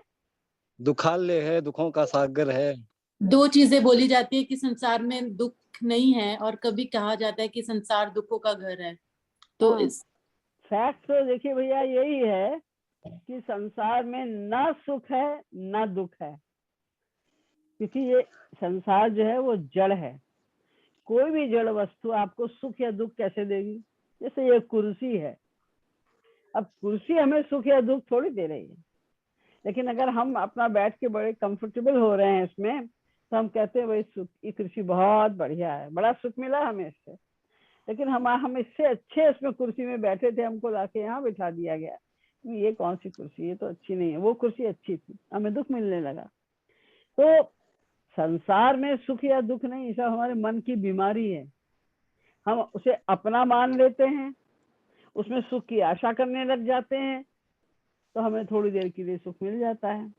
दुखालय है, दुखों का सागर है। दो चीजें बोली जाती है कि संसार में दुख नहीं है, और कभी कहा जाता है कि संसार दुखों का घर है। तो इस फैक्ट तो देखिए भैया यही है कि संसार में ना सुख है ना दुख है, क्योंकि ये संसार जो है वो जड़ है। कोई भी जड़ वस्तु आपको सुख या दुख कैसे देगी? जैसे ये कुर्सी है, अब कुर्सी हमें सुख या दुख थोड़ी दे रही है, लेकिन अगर हम अपना बैठ के बड़े कंफर्टेबल हो रहे हैं इसमें, तो हम कहते हैं भाई सुख, ये कुर्सी बहुत बढ़िया है, बड़ा सुख मिला हमें इससे। लेकिन हम इससे अच्छे इसमें कुर्सी में बैठे थे, हमको लाके यहाँ बिठा दिया गया, ये कौन सी कुर्सी, ये तो अच्छी नहीं है, वो कुर्सी अच्छी थी, हमें दुख मिलने लगा। तो संसार में सुख या दुख नहीं, ये सब हमारे मन की बीमारी है। हम उसे अपना मान लेते हैं, उसमें सुख की आशा करने लग जाते हैं, तो हमें थोड़ी देर के लिए सुख मिल जाता है,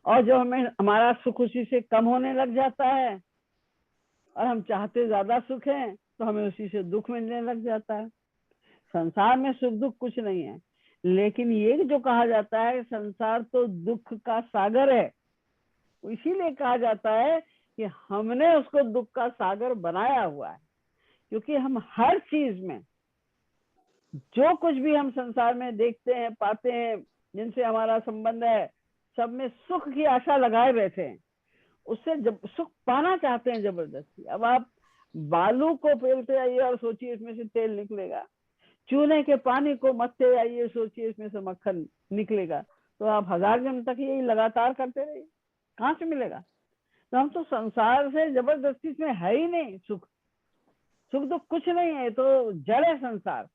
और जब हमारा सुख उसी से कम होने लग जाता है और हम चाहते ज्यादा सुख है, तो हमें उसी से दुख मिलने लग जाता है। संसार में सुख दुख कुछ नहीं है, लेकिन ये जो कहा जाता है संसार तो दुख का सागर है, इसीलिए कहा जाता है कि हमने उसको दुख का सागर बनाया हुआ है। क्योंकि हम हर चीज में, जो कुछ भी हम संसार में देखते हैं, पाते हैं, जिनसे हमारा संबंध है, सब में सुख की आशा लगाए बैठे हैं, उससे जब सुख पाना चाहते हैं जबरदस्ती। अब आप बालू को फेलते आइए और सोचिए इसमें से तेल निकलेगा, चूने के पानी को मथते आइए, सोचिए इसमें से मक्खन निकलेगा, तो आप 1000 जन्म तक यही लगातार करते रहिए, कहाँ से मिलेगा? तो हम तो संसार से जबरदस्ती इसमें है ही नहीं, सुख दुख कुछ नहीं है, तो जड़ है संसार।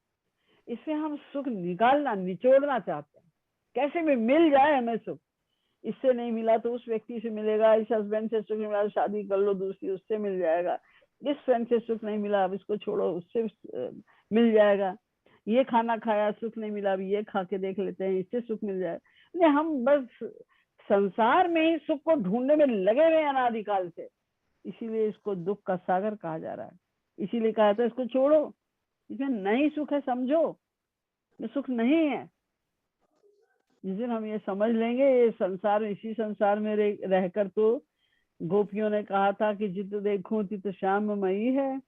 इससे हम सुख निकालना, निचोड़ना चाहते हैं, कैसे भी मिल जाए हमें सुख। इससे नहीं मिला तो उस व्यक्ति से मिलेगा, इस हस्बैंड से सुख नहीं मिला, शादी कर लो दूसरी, उससे मिल जाएगा। इस फ्रेंड से सुख नहीं मिला, अब इसको छोड़ो, उससे मिल जाएगा। ये खाना खाया, सुख नहीं मिला, अब ये खा के देख लेते हैं, इससे सुख मिल जाएगा। हम बस संसार में ही सुख को ढूंढने में लगे हुए अनादिकाल से, इसीलिए इसको दुख का सागर कहा जा रहा है। इसीलिए कहा था इसको छोड़ो, इसमें नहीं सुख है, समझो ये सुख नहीं है। जिस दिन हम ये समझ लेंगे, ये संसार, इसी संसार में रहकर तो गोपियों ने कहा था कि जित देखूं तित श्याममयी है।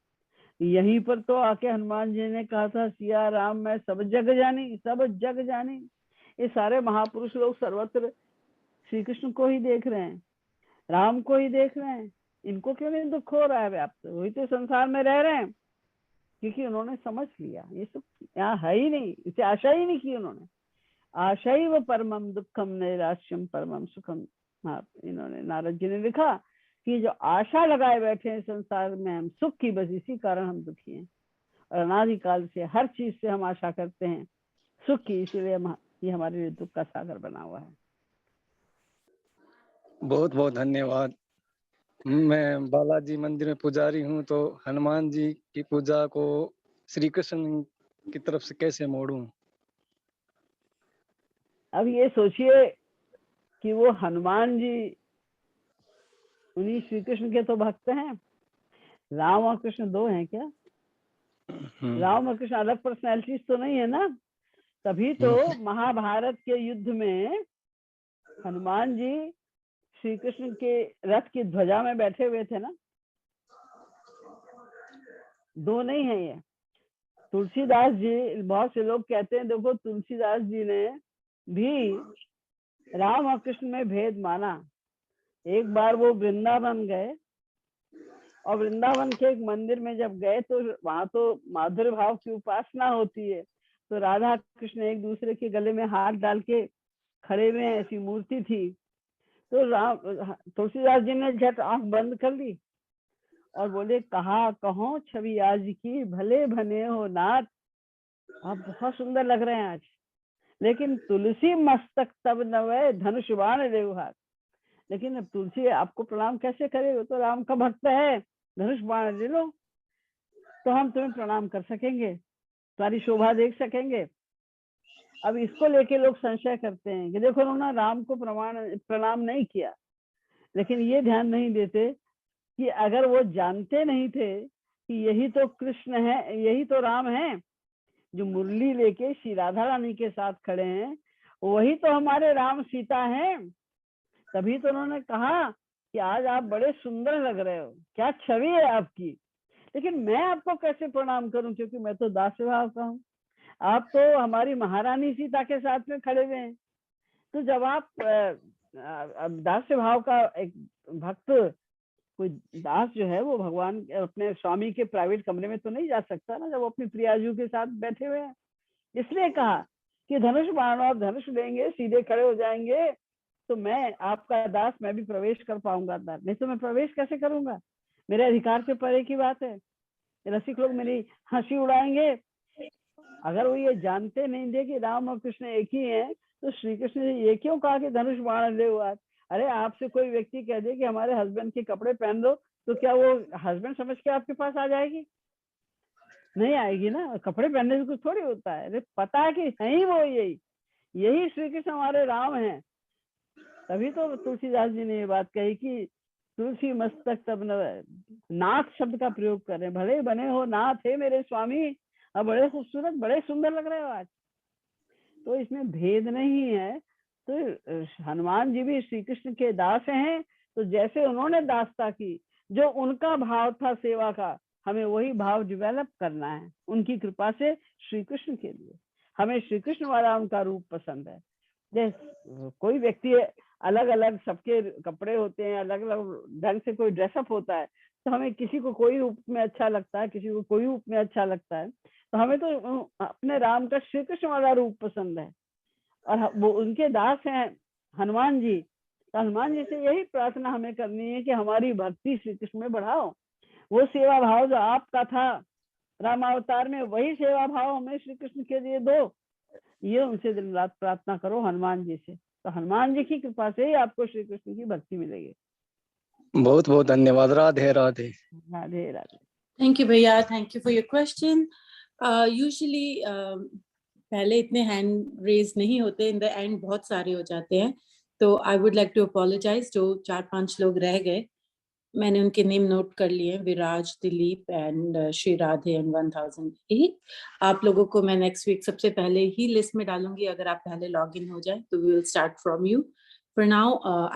यहीं पर तो आके हनुमान जी ने कहा था सिया राम मैं सब जग जानी, सब जग जानी। ये सारे महापुरुष लोग सर्वत्र श्री कृष्ण को ही देख रहे हैं, राम को ही देख रहे हैं, इनको क्यों नहीं दुख हो रहा है व्याप्त? वही तो संसार में रह रहे हैं, क्योंकि उन्होंने समझ लिया ये सब यहाँ है ही नहीं, इसे आशा ही नहीं की उन्होंने। आशैव परमम दुखम नैराश्यम परमम सुखम। हाँ, इन्होंने नारद जी ने लिखा कि जो आशा लगाए बैठे हैं संसार में हम सुख की, बस इसी कारण हम दुखी हैं। और अनादिकाल से हर चीज से हम आशा करते हैं सुख की, इसीलिए ये हमारे लिए दुख का सागर बना हुआ है। बहुत बहुत धन्यवाद। मैं बालाजी मंदिर में पुजारी हूँ, तो हनुमान जी की पूजा को श्री कृष्ण की तरफ से कैसे मोड़ूं? अब ये सोचिए कि वो हनुमान जी उन्हीं श्री कृष्ण के तो भक्त हैं। राम और कृष्ण दो हैं क्या? राम और कृष्ण अलग पर्सनैलिटीज तो नहीं है ना। तभी तो महाभारत के युद्ध में हनुमान जी श्री कृष्ण के रथ की ध्वजा में बैठे हुए थे ना। दो नहीं है ये। तुलसीदास जी, बहुत से लोग कहते हैं देखो तुलसीदास जी ने भी राम और कृष्ण में भेद माना। एक बार वो वृंदावन गए और वृंदावन के एक मंदिर में जब गए तो वहां तो माधुर्य भाव की उपासना होती है। तो राधा कृष्ण एक दूसरे के गले में हाथ डाल के खड़े हुए हैं, ऐसी मूर्ति थी। तो तुलसीदास जी ने झट आंख बंद कर ली और बोले कहा कहो छवि आज की भले भने हो नाथ। आप बहुत सुंदर लग रहे हैं आज, लेकिन तुलसी मस्तक तब नवे धनुष बाण देव हाथ। लेकिन अब तुलसी आपको प्रणाम कैसे करे? वो तो राम का भक्त है, धनुष बाण ले लो तो हम तुम्हें प्रणाम कर सकेंगे, तुम्हारी शोभा देख सकेंगे। अब इसको लेके लोग संशय करते हैं कि देखो उन्होंने राम को प्रणाम नहीं किया, लेकिन ये ध्यान नहीं देते कि अगर वो जानते नहीं थे कि यही तो कृष्ण है, यही तो राम है जो मुरली लेके श्री राधा रानी के साथ खड़े हैं, वही तो हमारे राम सीता हैं। तभी तो उन्होंने कहा कि आज आप बड़े सुंदर लग रहे हो, क्या छवि है आपकी। लेकिन मैं आपको कैसे प्रणाम करूं, क्योंकि मैं तो दास भाव का हूँ। आप तो हमारी महारानी सीता के साथ में खड़े हुए हैं। तो जब आप दास भाव का एक भक्त, कोई दास जो है वो भगवान अपने स्वामी के प्राइवेट कमरे में तो नहीं जा सकता ना, जब वो अपनी प्रियाजू के साथ बैठे हुए हैं। इसलिए कहा कि धनुष बाण, आप धनुष लेंगे, सीधे खड़े हो जाएंगे तो मैं आपका दास, मैं भी प्रवेश कर पाऊंगा अंदर, नहीं तो मैं प्रवेश कैसे करूंगा? मेरे अधिकार से परे की बात है। रसिक लोग मेरी हंसी उड़ाएंगे। अगर वो ये जानते नहीं थे कि राम और कृष्ण एक ही हैं, तो श्री कृष्ण ने ये क्यों कहा कि धनुष बाण ले हुआ? अरे आपसे कोई व्यक्ति कह दे कि हमारे हस्बैंड के कपड़े पहन लो, तो क्या वो हस्बैंड समझ के आपके पास आ जाएगी? नहीं आएगी ना। कपड़े पहनने से कुछ थोड़ी होता है। अरे पता है कि नहीं, वो यही श्री कृष्ण हमारे राम हैं। तभी तो तुलसीदास जी ने ये बात कही कि तुलसी मस्तक तब नाथ शब्द का प्रयोग करें, भले बने हो नाथ है मेरे स्वामी, अब बड़े खूबसूरत, बड़े सुंदर लग रहे हो आज। तो इसमें भेद नहीं है। तो हनुमान जी भी श्री कृष्ण के दास हैं। तो जैसे उन्होंने दासता की, जो उनका भाव था सेवा का, हमें वही भाव डेवलप करना है उनकी कृपा से श्री कृष्ण के लिए। हमें श्री कृष्ण वाला उनका रूप पसंद है। जैसे कोई व्यक्ति अलग अलग सबके कपड़े होते हैं, अलग अलग ढंग से कोई ड्रेसअप होता है, तो हमें किसी को कोई रूप में अच्छा लगता है, किसी को कोई रूप में अच्छा लगता है। तो हमें तो अपने राम का श्री कृष्ण वाला रूप पसंद है और वो उनके दास हैं हनुमान जी। तो हनुमान जी से यही प्रार्थना हमें करनी है कि हमारी भक्ति श्री कृष्ण में बढ़ाओ। वो सेवा भाव जो आपका था रामावतार में, वही सेवा भाव हमें श्री कृष्ण के लिए दो। ये उनसे दिन रात प्रार्थना करो हनुमान जी से, तो हनुमान जी की कृपा से ही आपको श्री कृष्ण की भक्ति मिलेगी। बहुत बहुत धन्यवाद। राधे राधे। राधे राधे। थैंक यू भैया, thank you for your question. Usually पहले इतने हैंड रेज नहीं होते, इन द एंड बहुत सारे हो जाते हैं। तो I would like to apologise जो 4-5 लोग रह गए। मैंने उनके नेम नोट कर लिए हैं, विराज, दिलीप एंड श्री राधे एंड 1008। आप लोगों को मैं नेक्स्ट वीक सबसे पहले ही लिस्ट में डालूंगी, अगर आप पहले लॉग इन हो जाए तो we will start from you. For now,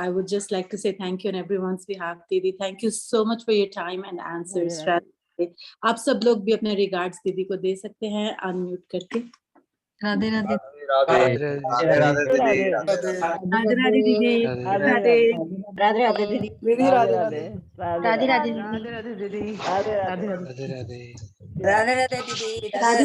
I would just like to say thank you on everyone's behalf. दीदी, thank you so much for your time and answers. आप सब लोग भी अपने रिगार्ड्स दीदी को दे सकते हैं अनम्यूट करके। राधे राधे राधे राधे राधे दीदी राधे राधे दीदी राधे राधे राधे दीदी दीदी राधे राधे राधे राधे दीदी राधे राधे राधे राधे राधे राधे राधे राधे दीदी राधे